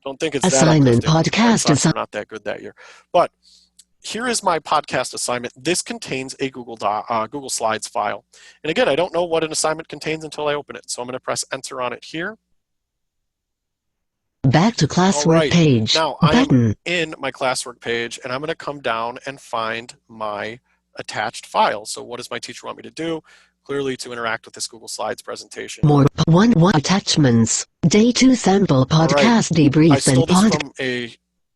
don't think it's Assignment that uplifting. podcast White Sox are not that good that year. But here is my podcast assignment. This contains a Google Slides file. And again, I don't know what an assignment contains until I open it. So I'm going to press enter on it here. Back to classwork page. Now I'm in my classwork page, and I'm going to come down and find my attached file. So what does my teacher want me to do? Clearly to interact with this Google Slides presentation. More one attachments. Day 2 sample podcast debrief. I stole this from a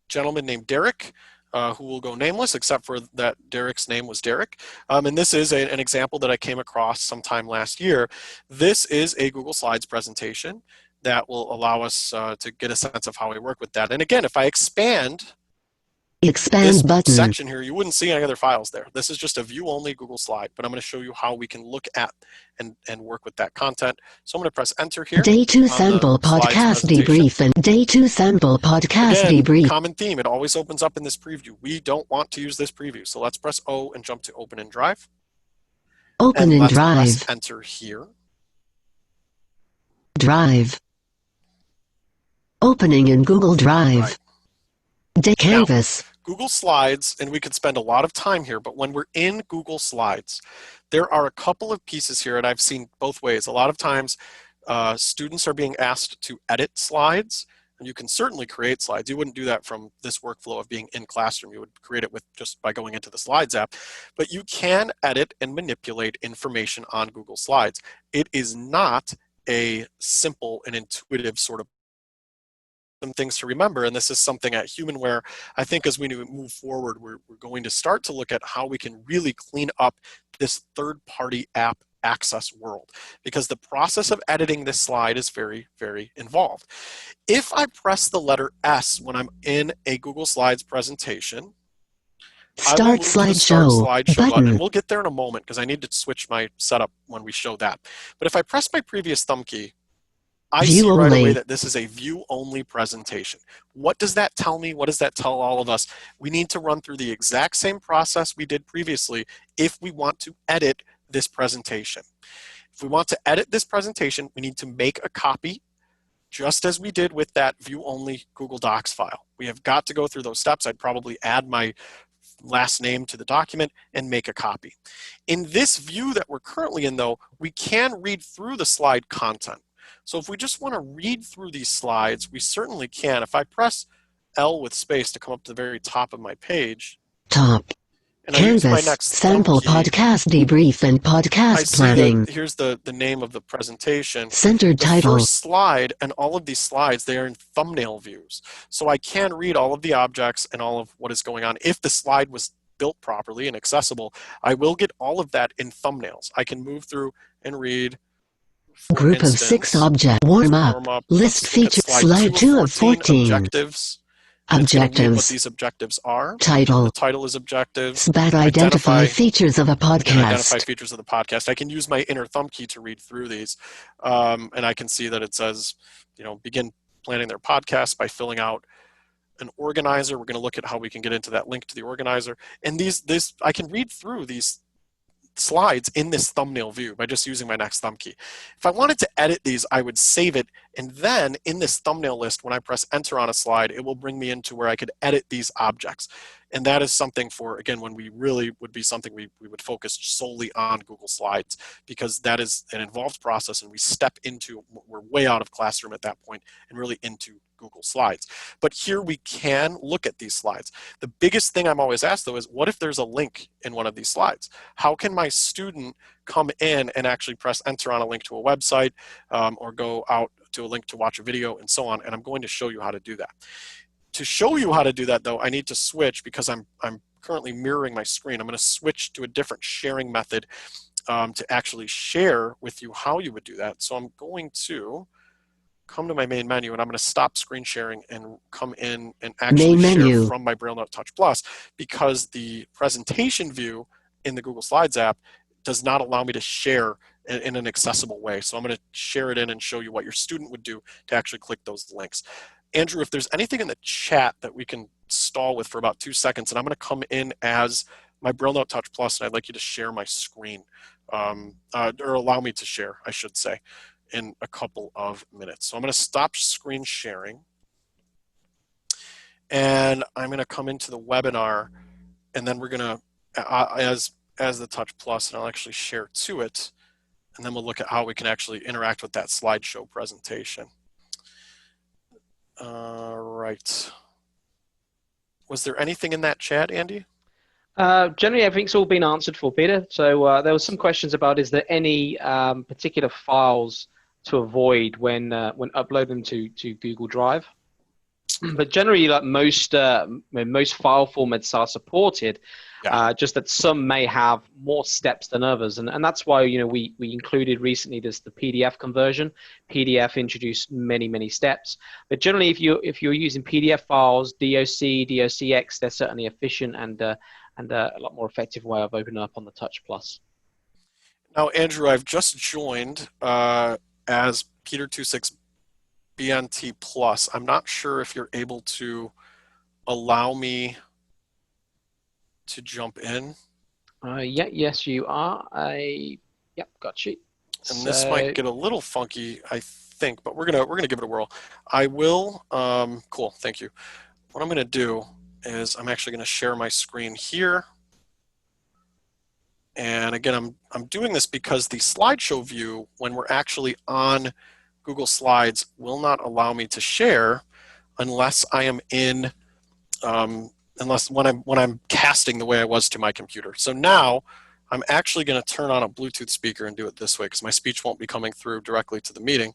gentleman named Derek, who will go nameless, except for that Derek's name was Derek. And this is an example that I came across sometime last year. This is a Google Slides presentation that will allow us to get a sense of how we work with that. And again, if I expand this button section here, you wouldn't see any other files there. This is just a view-only Google slide, but I'm going to show you how we can look at and work with that content. So I'm going to press enter here. Day 2 sample podcast debrief and Day 2 sample podcast debrief. Common theme, it always opens up in this preview. We don't want to use this preview, so let's press O and jump to Open in Drive. Open in Drive. Press enter here. Drive. Opening in Google Drive. Right. Canvas. Now, Google Slides, and we could spend a lot of time here, but when we're in Google Slides, there are a couple of pieces here, and I've seen both ways. A lot of times, students are being asked to edit slides, and you can certainly create slides. You wouldn't do that from this workflow of being in Classroom. You would create it with just by going into the Slides app, but you can edit and manipulate information on Google Slides. It is not a simple and intuitive sort of some things to remember, and this is something at Humanware, I think as we move forward, we're going to start to look at how we can really clean up this third-party app access world, because the process of editing this slide is very, very involved. If I press the letter S when I'm in a Google Slides presentation, Start slideshow button. And we'll get there in a moment because I need to switch my setup when we show that. But if I press my previous thumb key, I see right away that this is a view-only presentation. What does that tell me? What does that tell all of us? We need to run through the exact same process we did previously if we want to edit this presentation. If we want to edit this presentation, we need to make a copy, just as we did with that view-only Google Docs file. We have got to go through those steps. I'd probably add my last name to the document and make a copy. In this view that we're currently in, though, we can read through the slide content. So if we just want to read through these slides, we certainly can. If I press L with space to come up to the very top of my page, and Canvas, I use my next sample key, podcast debrief and podcast planning. Here's the name of the presentation. Centered title. The first slide and all of these slides, they are in thumbnail views. So I can read all of the objects and all of what is going on. If the slide was built properly and accessible, I will get all of that in thumbnails. I can move through and read. Group of 6 object warm up. List feature slide 2 of 14. Objectives. And it's going to read what Objectives. these objectives are. Title. The title is objectives. Spat identify features of a And identify podcast. features of the podcast. I can use my inner thumb key to read through these. And I can see that it says, begin planning their podcast by filling out an organizer. We're going to look at how we can get into that link to the organizer. And I can read through these slides in this thumbnail view by just using my next thumb key. If I wanted to edit these, I would save it, and then in this thumbnail list, when I press enter on a slide, it will bring me into where I could edit these objects. And that is something for, again, when we really would be something we would focus solely on Google Slides, because that is an involved process, and we step into, we're way out of Classroom at that point and really into Google Slides. But here we can look at these slides. The biggest thing I'm always asked, though, is what if there's a link in one of these slides? How can my student come in and actually press enter on a link to a website, or go out to a link to watch a video and so on? And I'm going to show you how to do that. To show you how to do that, though, I need to switch, because I'm currently mirroring my screen. I'm going to switch to a different sharing method to actually share with you how you would do that. So I'm going to come to my main menu, and I'm going to stop screen sharing and come in and actually share from my BrailleNote Touch Plus, because the presentation view in the Google Slides app does not allow me to share in an accessible way. So I'm going to share it in and show you what your student would do to actually click those links. Andrew, if there's anything in the chat that we can stall with for about 2 seconds, and I'm going to come in as my BrailleNote Touch Plus, and I'd like you to share my screen, or allow me to share, I should say, in a couple of minutes. So I'm going to stop screen sharing, and I'm going to come into the webinar, and then we're going to, as the Touch Plus, and I'll actually share to it, and then we'll look at how we can actually interact with that slideshow presentation. Right. Was there anything in that chat, Andy? Generally, everything's all been answered for, Peter. So there were some questions about, is there any particular files to avoid when uploading to Google Drive? But generally, like most file formats are supported. Yeah. Just that some may have more steps than others, and that's why we included recently the PDF conversion. PDF introduced many steps, but generally, if you're using PDF files, DOC, DOCX, they're certainly efficient and a lot more effective way of opening up on the Touch Plus. Now, Andrew, I've just joined as Peter Tucic's BNT Plus. I'm not sure if you're able to allow me to jump in. Yes, you are. Yep, got you. And this might get a little funky, I think, but we're gonna give it a whirl. I will. Cool, thank you. What I'm gonna do is I'm actually gonna share my screen here. And again, I'm doing this because the slideshow view, when we're actually on Google Slides, will not allow me to share unless I am in, unless when I'm casting the way I was to my computer. So now I'm actually going to turn on a Bluetooth speaker and do it this way, because my speech won't be coming through directly to the meeting.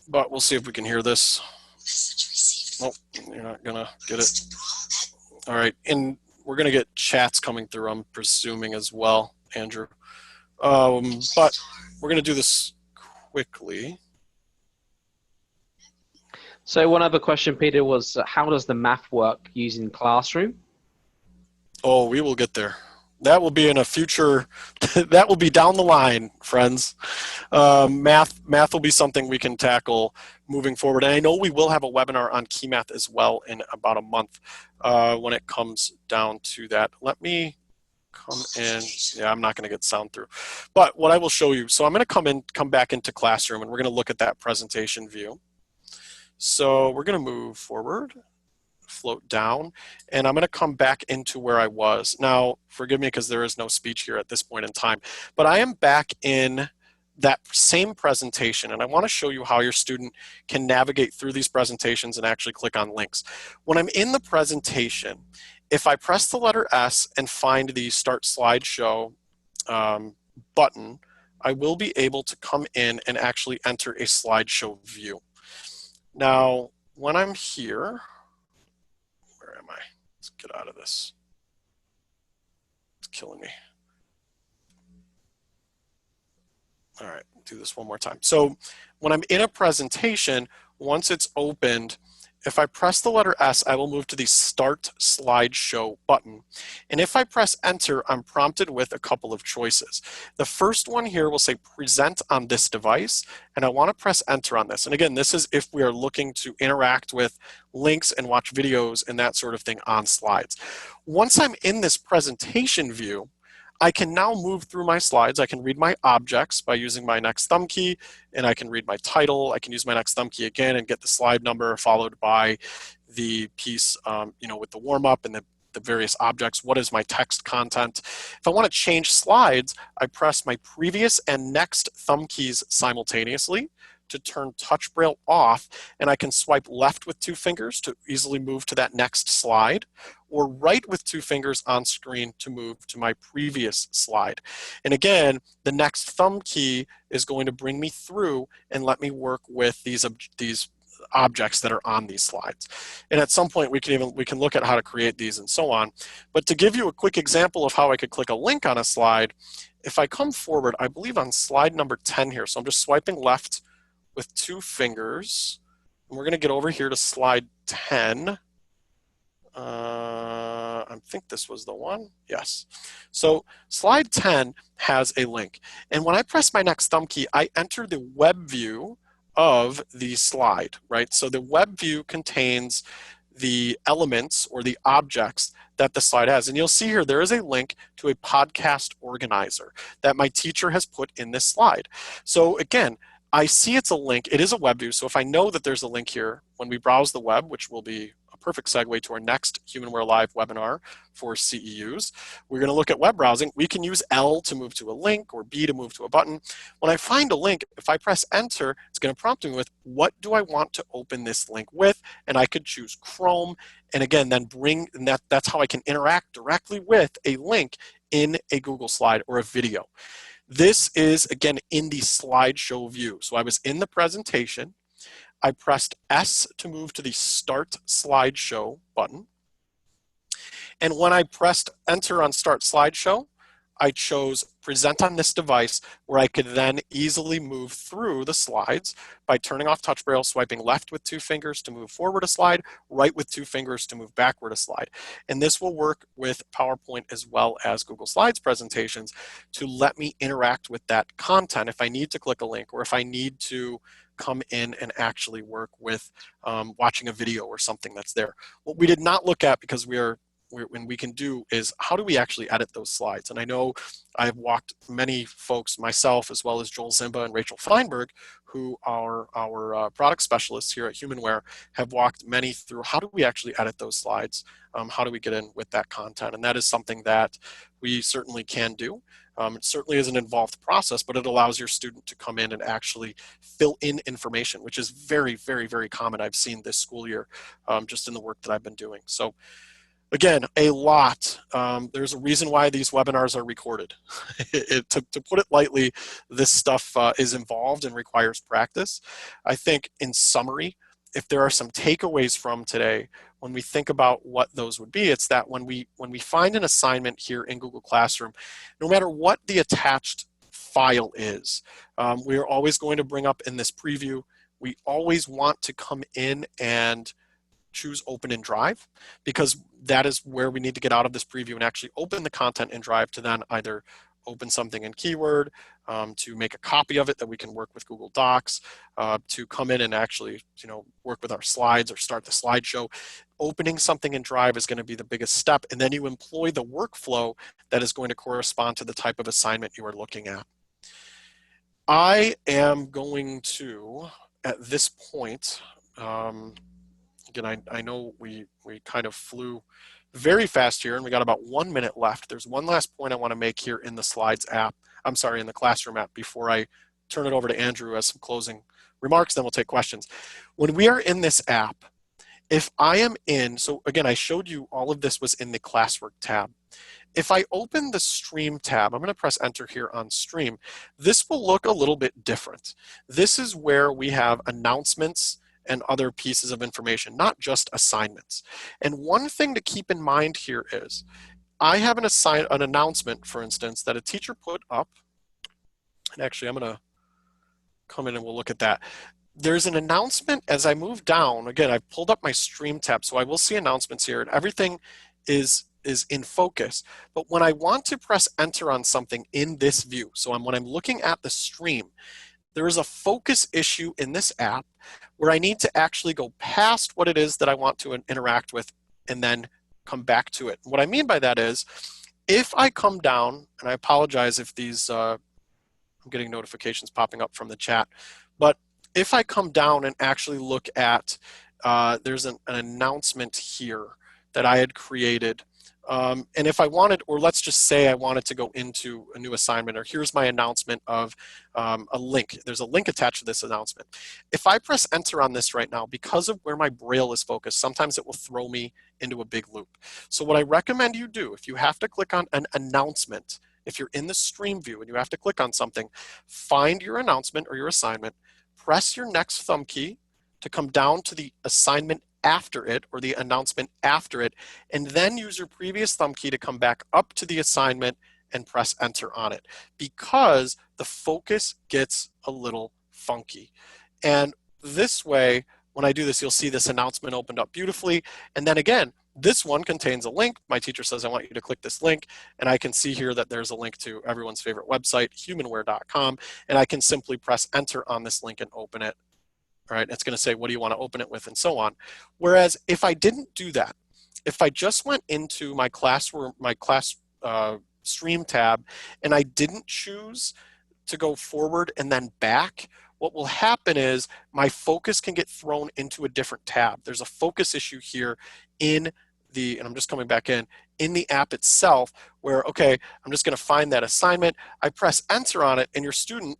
But we'll see if we can hear this. Oh, you're not going to get it. All right, and we're going to get chats coming through, I'm presuming, as well, Andrew. But we're going to do this quickly. So one other question, Peter, was how does the math work using Classroom? Oh, we will get there. That will be in a future, that will be down the line, friends. Math will be something we can tackle moving forward. And I know we will have a webinar on key math as well in about a month when it comes down to that. Let me come in. Yeah, I'm not going to get sound through. But what I will show you, so I'm going to come back into Classroom, and we're going to look at that presentation view. So we're going to move forward, float down, and I'm going to come back into where I was. Now, forgive me because there is no speech here at this point in time, but I am back in that same presentation, and I want to show you how your student can navigate through these presentations and actually click on links. When I'm in the presentation, if I press the letter S and find the Start Slideshow button, I will be able to come in and actually enter a slideshow view. Now, when I'm here, where am I? Let's get out of this. It's killing me. All right, do this one more time. So when I'm in a presentation, once it's opened, if I press the letter S, I will move to the Start Slideshow button. And if I press Enter, I'm prompted with a couple of choices. The first one here will say Present on this device, and I want to press Enter on this. And again, this is if we are looking to interact with links and watch videos and that sort of thing on slides. Once I'm in this presentation view, I can now move through my slides. I can read my objects by using my next thumb key, and I can read my title. I can use my next thumb key again and get the slide number followed by the piece, with the warm-up and the various objects. What is my text content? If I want to change slides, I press my previous and next thumb keys simultaneously to turn Touch Braille off, and I can swipe left with 2 fingers to easily move to that next slide, or right with 2 fingers on screen to move to my previous slide. And again, the next thumb key is going to bring me through and let me work with these objects that are on these slides. And at some point we can look at how to create these and so on. But to give you a quick example of how I could click a link on a slide, if I come forward, I believe on slide number 10 here, so I'm just swiping left with 2 fingers. And we're going to get over here to slide 10. I think this was the one. Yes. So slide 10 has a link. And when I press my next thumb key, I enter the web view of the slide, right? So the web view contains the elements or the objects that the slide has. And you'll see here, there is a link to a podcast organizer that my teacher has put in this slide. So again, I see it's a link. It is a web view. So if I know that there's a link here, when we browse the web, which will be a perfect segue to our next HumanWare Live webinar for CEUs, we're going to look at web browsing. We can use L to move to a link or B to move to a button. When I find a link, if I press Enter, it's going to prompt me with, what do I want to open this link with? And I could choose Chrome. And again, then that's how I can interact directly with a link in a Google slide or a video. This is, again, in the slideshow view. So I was in the presentation. I pressed S to move to the Start Slideshow button. And when I pressed Enter on Start Slideshow, I chose Present on this device, where I could then easily move through the slides by turning off Touch Braille, swiping left with 2 fingers to move forward a slide, right with 2 fingers to move backward a slide. And this will work with PowerPoint as well as Google Slides presentations to let me interact with that content if I need to click a link or if I need to come in and actually work with watching a video or something that's there. What we did not look at, because when we can do, is how do we actually edit those slides? And I know I've walked many folks, myself, as well as Joel Zimba and Rachel Feinberg, who are our product specialists here at HumanWare, have walked many through how do we actually edit those slides? How do we get in with that content? And that is something that we certainly can do. It certainly is an involved process, but it allows your student to come in and actually fill in information, which is very, very, very common. I've seen this school year just in the work that I've been doing. So again, a lot. There's a reason why these webinars are recorded. To put it lightly, this stuff is involved and requires practice. I think in summary, if there are some takeaways from today, when we think about what those would be, it's that when we find an assignment here in Google Classroom, no matter what the attached file is, we are always going to bring up in this preview, we always want to come in and choose Open in Drive, because that is where we need to get out of this preview and actually open the content in Drive to then either open something in Keyword, to make a copy of it that we can work with Google Docs, to come in and actually work with our slides or start the slideshow. Opening something in Drive is going to be the biggest step, and then you employ the workflow that is going to correspond to the type of assignment you are looking at. I am going to, at this point, again, I know we kind of flew very fast here, and we got about 1 minute left. There's one last point I want to make here in the Slides app. I'm sorry, in the Classroom app, before I turn it over to Andrew as some closing remarks, then we'll take questions. When we are in this app, if I am in, so again, I showed you all of this was in the Classwork tab. If I open the Stream tab, I'm going to press Enter here on Stream. This will look a little bit different. This is where we have announcements and other pieces of information, not just assignments. And one thing to keep in mind here is, I have an announcement, for instance, that a teacher put up, and actually I'm going to come in and we'll look at that. there's an announcement as I move down. Again, I've pulled up my stream tab, so I will see announcements here, and everything is in focus. But when I want to press enter on something in this view, so when I'm looking at the stream, there is a focus issue in this app where I need to actually go past what it is that I want to interact with and then come back to it. What I mean by that is, if I come down, and I apologize if these, I'm getting notifications popping up from the chat, but if I come down and actually look at, there's an announcement here that I had created. And if I wanted, or let's just say I wanted to go into a new assignment, or here's my announcement of a link. There's a link attached to this announcement. If I press enter on this right now, because of where my Braille is focused, sometimes it will throw me into a big loop. So what I recommend you do, if you have to click on an announcement, if you're in the stream view and you have to click on something, find your announcement or your assignment, press your next thumb key to come down to the assignment after it, or the announcement after it, and then use your previous thumb key to come back up to the assignment and press enter on it, because the focus gets a little funky. And this way, when I do this, you'll see this announcement opened up beautifully. And then again, this one contains a link. My teacher says, I want you to click this link. And I can see here that there's a link to everyone's favorite website, humanware.com. And I can simply press enter on this link and open it. All right, it's going to say, what do you want to open it with, and so on. Whereas if I didn't do that, if I just went into my class stream tab and I didn't choose to go forward and then back, what will happen is my focus can get thrown into a different tab. There's a focus issue here in the, and I'm just coming back in the app itself, where, okay, I'm just going to find that assignment. I press enter on it, and your student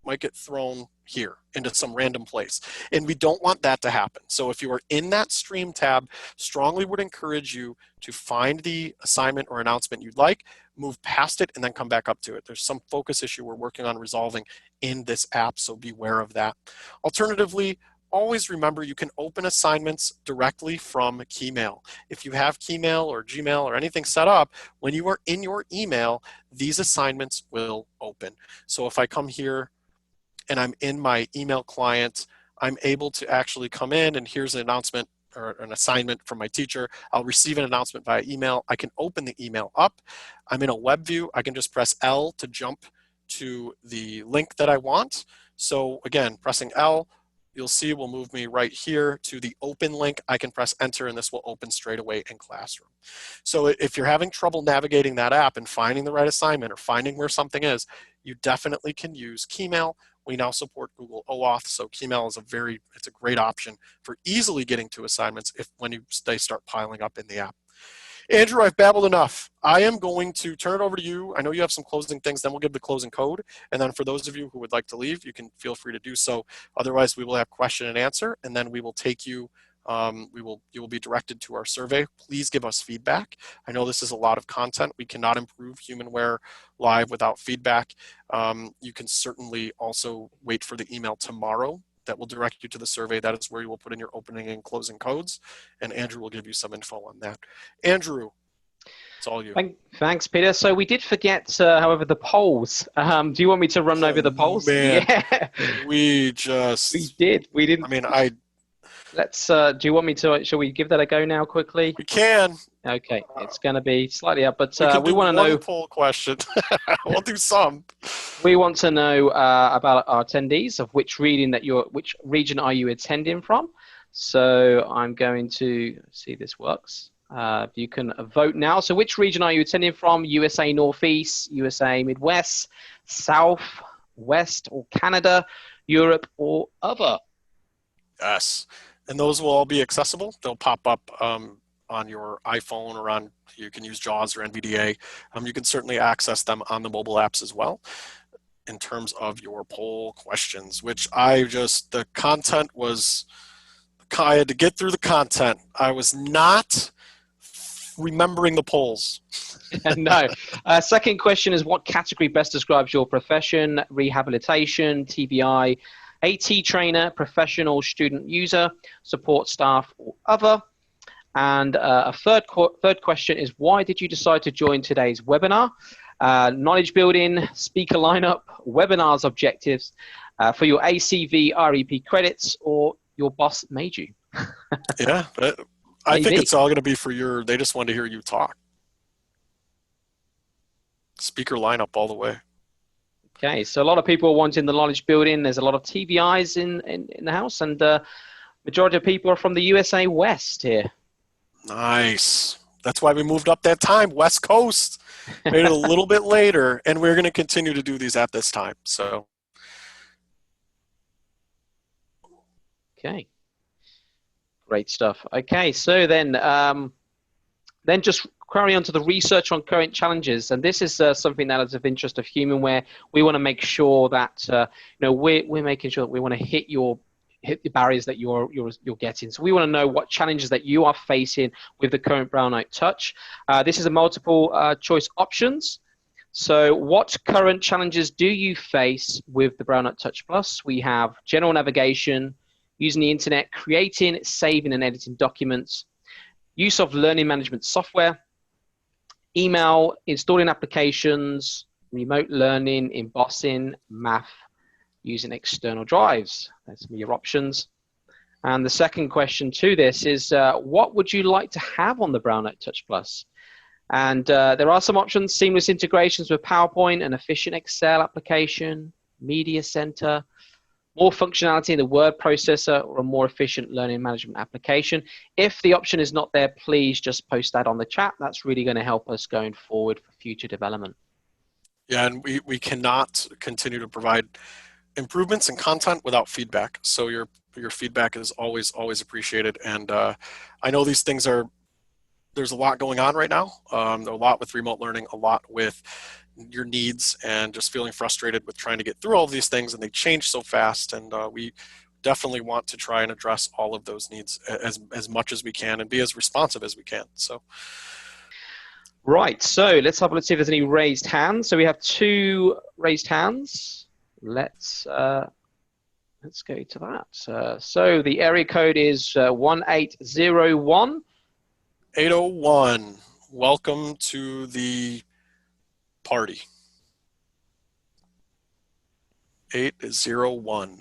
might get thrown here into some random place. And we don't want that to happen. So if you are in that stream tab, strongly would encourage you to find the assignment or announcement you'd like, move past it, and then come back up to it. There's some focus issue we're working on resolving in this app, so beware of that. Alternatively, always remember you can open assignments directly from Keymail. If you have Keymail or Gmail or anything set up, when you are in your email, these assignments will open. So if I come here and I'm in my email client, I'm able to actually come in, and here's an announcement or an assignment from my teacher. I'll receive an announcement via email. I can open the email up. I'm in a web view. I can just press L to jump to the link that I want. So again, pressing L, you'll see will move me right here to the open link. I can press enter, and this will open straight away in Classroom. So if you're having trouble navigating that app and finding the right assignment or finding where something is, you definitely can use Keymail. We now support Google OAuth, so Keymail is it's a great option for easily getting to assignments when they start piling up in the app. Andrew, I've babbled enough. I am going to turn it over to you. I know you have some closing things, then we'll give the closing code. And then for those of you who would like to leave, you can feel free to do so. Otherwise, we will have question and answer, and then we will take you, you will be directed to our survey. Please give us feedback. I know this is a lot of content. We cannot improve HumanWare Live without feedback. You can certainly also wait for the email tomorrow that will direct you to the survey. That is where you will put in your opening and closing codes, and Andrew will give you some info on that. Andrew, it's all you. Thanks, Peter. So we did forget, however, the polls. Do you want me to run over the polls? Man, yeah, we did. We didn't. I mean, Let's. Do you want me to? Shall we give that a go now, quickly? We can. Okay, it's going to be slightly up, but we want to know. Poll question. We'll do some. We want to know about our attendees, of which region are you attending from? So I'm going to see if this works. You can vote now. So which region are you attending from? USA Northeast, USA Midwest, South, West, or Canada, Europe, or other? Yes. And those will all be accessible. They'll pop up on your iPhone, or you can use JAWS or NVDA. You can certainly access them on the mobile apps as well. In terms of your poll questions, which the content was, I had to get through the content. I was not remembering the polls. No. Second question is, what category best describes your profession? Rehabilitation, TBI, AT trainer, professional student user, support staff, or other? And a third question is, why did you decide to join today's webinar? knowledge building, speaker lineup, webinars objectives for your ACV REP credits, or your boss made you. Yeah, I think it's all going to be for they just want to hear you talk. Speaker lineup all the way. Okay, so a lot of people are wanting the knowledge building. There's a lot of TVIs in the house, and majority of people are from the USA West here. Nice. That's why we moved up that time, West Coast. Made it a little bit later, and we're going to continue to do these at this time. So. Okay. Great stuff. Okay, so then just carry on to the research on current challenges, and this is something that is of interest of human, where we want to make sure that we're making sure that we want to hit the barriers that you're getting. So we want to know what challenges that you are facing with the current BrailleNote Touch. This is a multiple choice options. So what current challenges do you face with the BrailleNote Touch Plus? We have general navigation, using the internet, creating, saving, and editing documents, use of learning management software, email, installing applications, remote learning, embossing, math, using external drives. That's your options. And the second question to this is, what would you like to have on the BrailleNote Touch Plus? And there are some options: seamless integrations with PowerPoint, an efficient Excel application, Media Center, more functionality in the word processor, or a more efficient learning management application. If the option is not there, please just post that on the chat. That's really going to help us going forward for future development. Yeah, and we cannot continue to provide improvements in content without feedback. So your feedback is always appreciated. And I know these things there's a lot going on right now. A lot with remote learning, a lot with your needs, and just feeling frustrated with trying to get through all of these things, and they change so fast. And we definitely want to try and address all of those needs as much as we can, and be as responsive as we can. So. Right, so let's have a look, see if there's any raised hands. So we have 2 raised hands. Let's go to that. So the area code is 1801. 801. Welcome to the party. 801.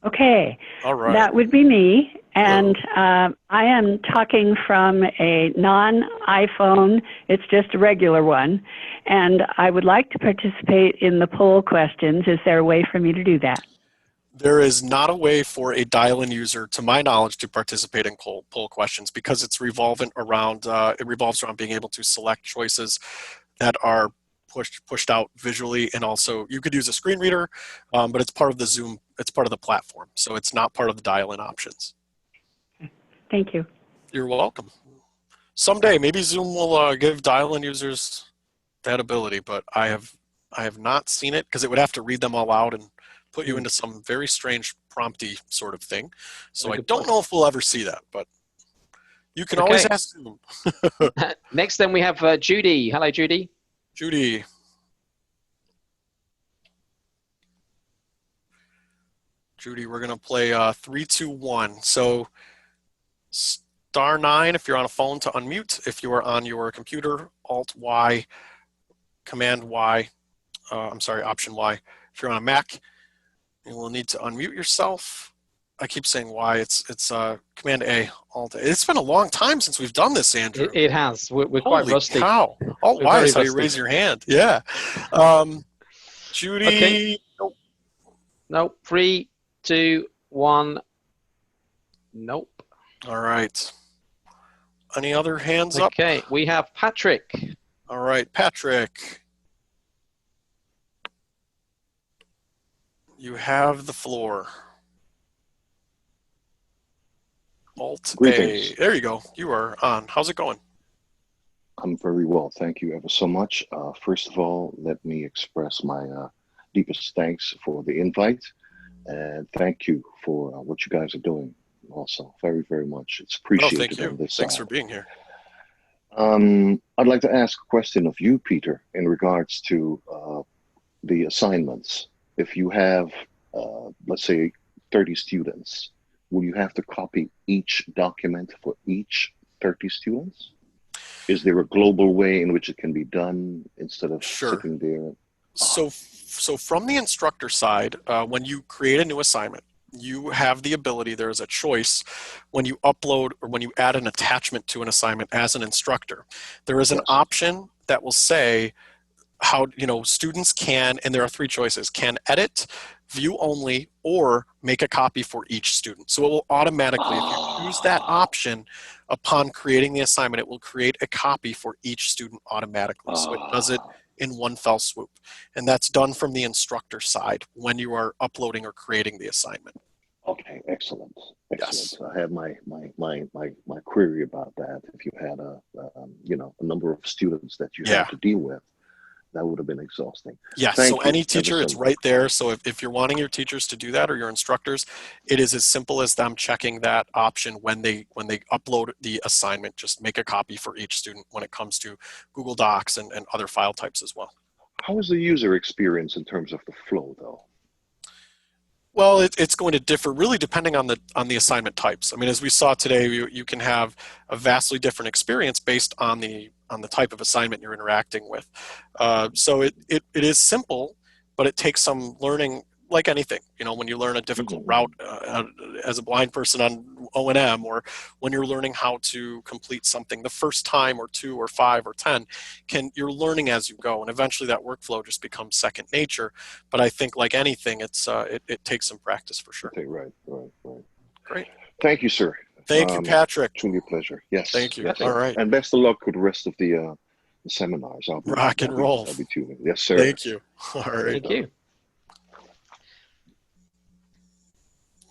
Okay. All right. That would be me. And I am talking from a non-iPhone. It's just a regular one. And I would like to participate in the poll questions. Is there a way for me to do that? There is not a way for a dial-in user, to my knowledge, to participate in poll questions, because it's revolves around being able to select choices that are pushed out visually, and also you could use a screen reader, but it's part of the Zoom. It's part of the platform, so it's not part of the dial-in options. Thank you. You're welcome. Someday, maybe Zoom will give dial-in users that ability, but I have not seen it, because it would have to read them all out and put you into some very strange prompty sort of thing. So I don't know if we'll ever see that, but you can always ask Zoom. Next, then we have Judy. Hello, Judy. Judy. Judy, we're going to play 3, 2, 1. So *9 if you're on a phone to unmute. If you are on your computer, Alt-Y, Command-Y, Option Y. If you're on a Mac, you will need to unmute yourself. I keep saying Y. It's Command-A. Alt-A. It's been a long time since we've done this, Andrew. It has. We're quite rusty. Holy cow. Alt-Y is how you raise your hand. Yeah. Judy. Okay. Nope. 3, 2, 1. Nope. All right. Any other hands up? Okay. We have Patrick. All right, Patrick. You have the floor. Alt-A. There you go. You are on. How's it going? I'm very well. Thank you ever so much. First of all, let me express my deepest thanks for the invite. And thank you for what you guys are doing also. Very, very much. It's appreciated. Thank you. On this Thanks side. for being here. I'd like to ask a question of you, Peter, in regards to the assignments. If you have, let's say, 30 students, will you have to copy each document for each 30 students? Is there a global way in which it can be done instead of Sure. sitting there? So from the instructor side, when you create a new assignment, you have the ability, there's a choice when you upload or when you add an attachment to an assignment as an instructor. There is an Yes. option that will say how, students can, and there are three choices, can edit, view only, or make a copy for each student. So it will automatically, if you choose that option upon creating the assignment, it will create a copy for each student automatically. So it does it in one fell swoop. And that's done from the instructor side when you are uploading or creating the assignment. Okay, excellent. Yes. I have my query about that. If you had a number of students that you Yeah. had to deal with, that would have been exhausting. Yes, Thank so you any ever teacher, so it's much. right there. So if you're wanting your teachers to do that or your instructors, it is as simple as them checking that option when they upload the assignment. Just make a copy for each student when it comes to Google Docs and other file types as well. How is the user experience in terms of the flow, though? Well, it's going to differ really depending on the assignment types. I mean, as we saw today, you can have a vastly different experience based on the type of assignment you're interacting with. So it is simple, but it takes some learning, like anything. When you learn a difficult route as a blind person on O&M, or when you're learning how to complete something the first time, or 2 or 5 or 10, you're learning as you go, and eventually that workflow just becomes second nature. But I think, like anything, it takes some practice for sure. Okay, right. Great. Thank you, sir. Thank you, Patrick. Truly a pleasure. Yes. Thank you. Yes, All sir. right. And best of luck with the rest of the seminars. Rock and roll. I'll be tuning. Yes, sir. Thank you. All right. Thank you.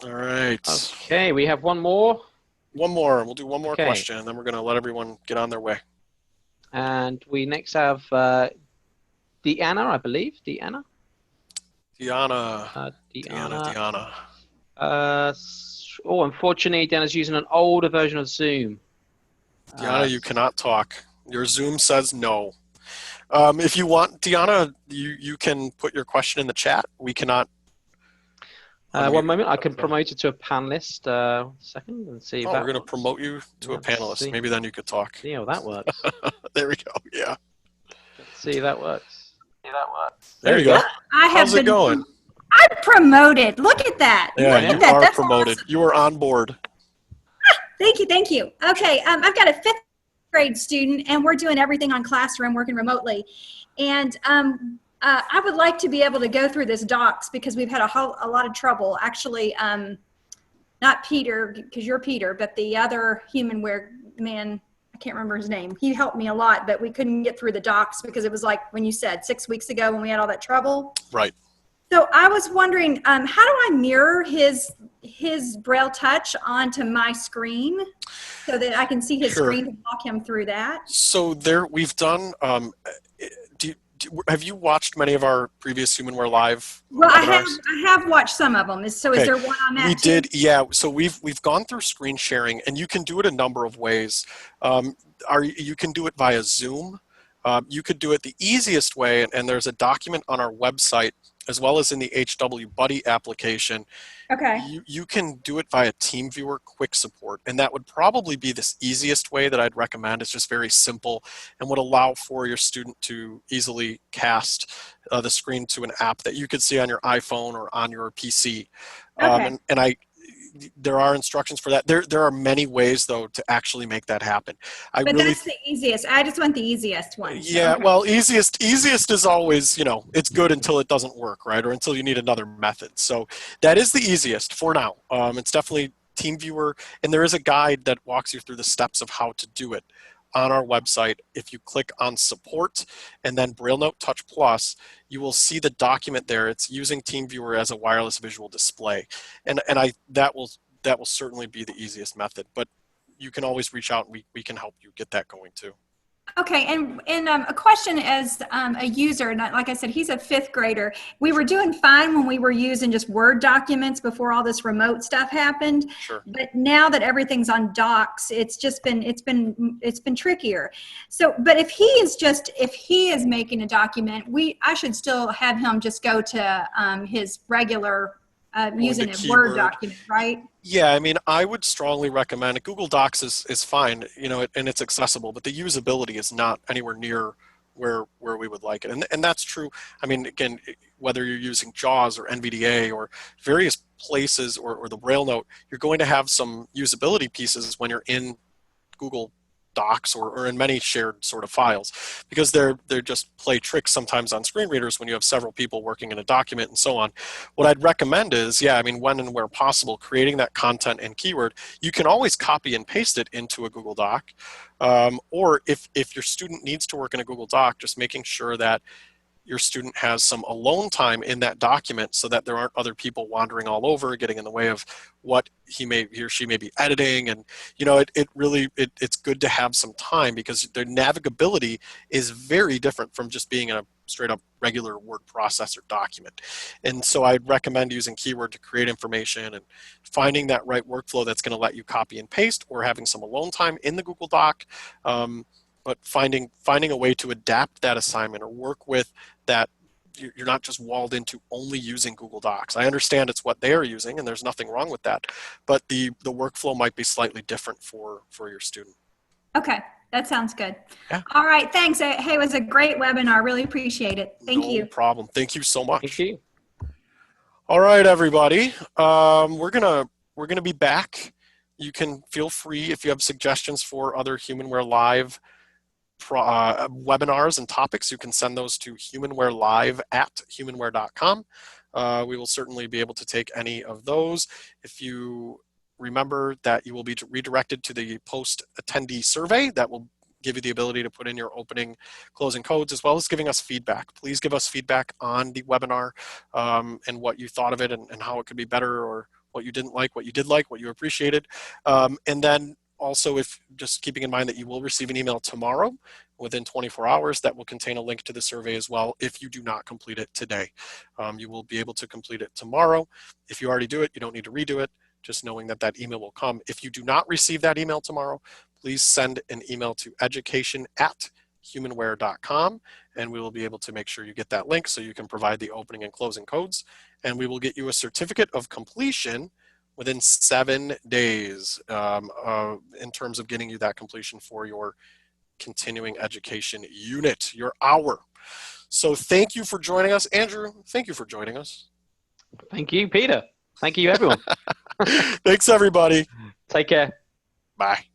All right. Okay, we have one more. One more. We'll do one more Okay. question, and then we're going to let everyone get on their way. And we next have Deanna, I believe. Deanna? Deanna. Deanna. Unfortunately, Deanna's using an older version of Zoom. Deanna, you cannot talk. Your Zoom says no. If you want, Deanna, you can put your question in the chat. We cannot. One moment, I can promote it to a panelist. Second, and see if that we're going to works. promote you to a Let's panelist. see. Maybe then you could talk. See how that works. There we go. Yeah. Let's see if that works. There you go. I have How's it going? I'm promoted. Look at that. Yeah, Look you at that. are That's promoted. awesome. You are on board. Thank you. Okay, I've got a 5th grade student, and we're doing everything on Classroom, working remotely. And I would like to be able to go through this docs because we've had a lot of trouble. Actually, not Peter, because you're Peter, but the other humanware man, I can't remember his name. He helped me a lot, but we couldn't get through the docs because it was like when you said 6 weeks ago when we had all that trouble. Right. So I was wondering, how do I mirror his Braille Touch onto my screen so that I can see his Sure. screen and walk him through that? So we've done. Have you watched many of our previous Humanware Live Well, webinars? I have watched some of them. So Okay. is there one on that We too? did, yeah. So we've gone through screen sharing, and you can do it a number of ways. You can do it via Zoom. You could do it the easiest way, and there's a document on our website as well as in the HW Buddy application. Okay. You can do it via TeamViewer Quick Support, and that would probably be the easiest way that I'd recommend. It's just very simple and would allow for your student to easily cast the screen to an app that you could see on your iPhone or on your PC. Okay. There are instructions for that. There are many ways, though, to actually make that happen. But that's the easiest. I just want the easiest one. So, Yeah, okay. well, easiest is always, it's good until it doesn't work, right? Or until you need another method. So that is the easiest for now. It's definitely TeamViewer, and there is a guide that walks you through the steps of how to do it on our website. If you click on Support and then BrailleNote Touch Plus, you will see the document there. It's using TeamViewer as a wireless visual display, and that will certainly be the easiest method. But you can always reach out, and we can help you get that going too. Okay, and a question as a user, not, like I said, he's a 5th grader. We were doing fine when we were using just Word documents before all this remote stuff happened. Sure. But now that everything's on docs, it's been trickier. So, but if he is making a document, I should still have him just go to his regular using a Word document, right? Yeah, I mean, I would strongly recommend it. Google Docs is fine, you know, and it's accessible, but the usability is not anywhere near where we would like it. And that's true. I mean, again, whether you're using JAWS or NVDA or various places or the BrailleNote, you're going to have some usability pieces when you're in Google Docs or in many shared sort of files, because they're just play tricks sometimes on screen readers when you have several people working in a document and so on. What I'd recommend is, yeah, I mean, when and where possible, creating that content and keyword. You can always copy and paste it into a Google Doc, or if your student needs to work in a Google Doc, just making sure that your student has some alone time in that document so that there aren't other people wandering all over, getting in the way of what he or she may be editing. And, you know, it's good to have some time, because their navigability is very different from just being in a straight up regular word processor document. And so I'd recommend using keyword to create information and finding that right workflow that's going to let you copy and paste, or having some alone time in the Google Doc. But finding a way to adapt that assignment or work with that, you're not just walled into only using Google Docs. I understand it's what they are using, and there's nothing wrong with that, but the workflow might be slightly different for your student. Okay, that sounds good. Yeah. All right, thanks. Hey, it was a great webinar. Really appreciate it. Thank you. No problem. Thank you so much. Thank you. All right, everybody. We're gonna be back. You can feel free, if you have suggestions for other HumanWare Live webinars and topics, you can send those to humanwarelive@humanware.com. We will certainly be able to take any of those. If you remember that you will be redirected to the post attendee survey that will give you the ability to put in your opening, closing codes, as well as giving us feedback. Please give us feedback on the webinar, and what you thought of it, and how it could be better, or what you didn't like, what you did like, what you appreciated. And then also, if just keeping in mind that you will receive an email tomorrow within 24 hours that will contain a link to the survey as well. If you do not complete it today, you will be able to complete it tomorrow. If you already do it, you don't need to redo it, just knowing that that email will come. If you do not receive that email tomorrow, please send an email to education@humanware.com, and we will be able to make sure you get that link so you can provide the opening and closing codes, and we will get you a certificate of completion within 7 days, in terms of getting you that completion for your continuing education unit, your hour. So thank you for joining us. Andrew, thank you for joining us. Thank you, Peter. Thank you, everyone. Thanks, everybody. Take care. Bye.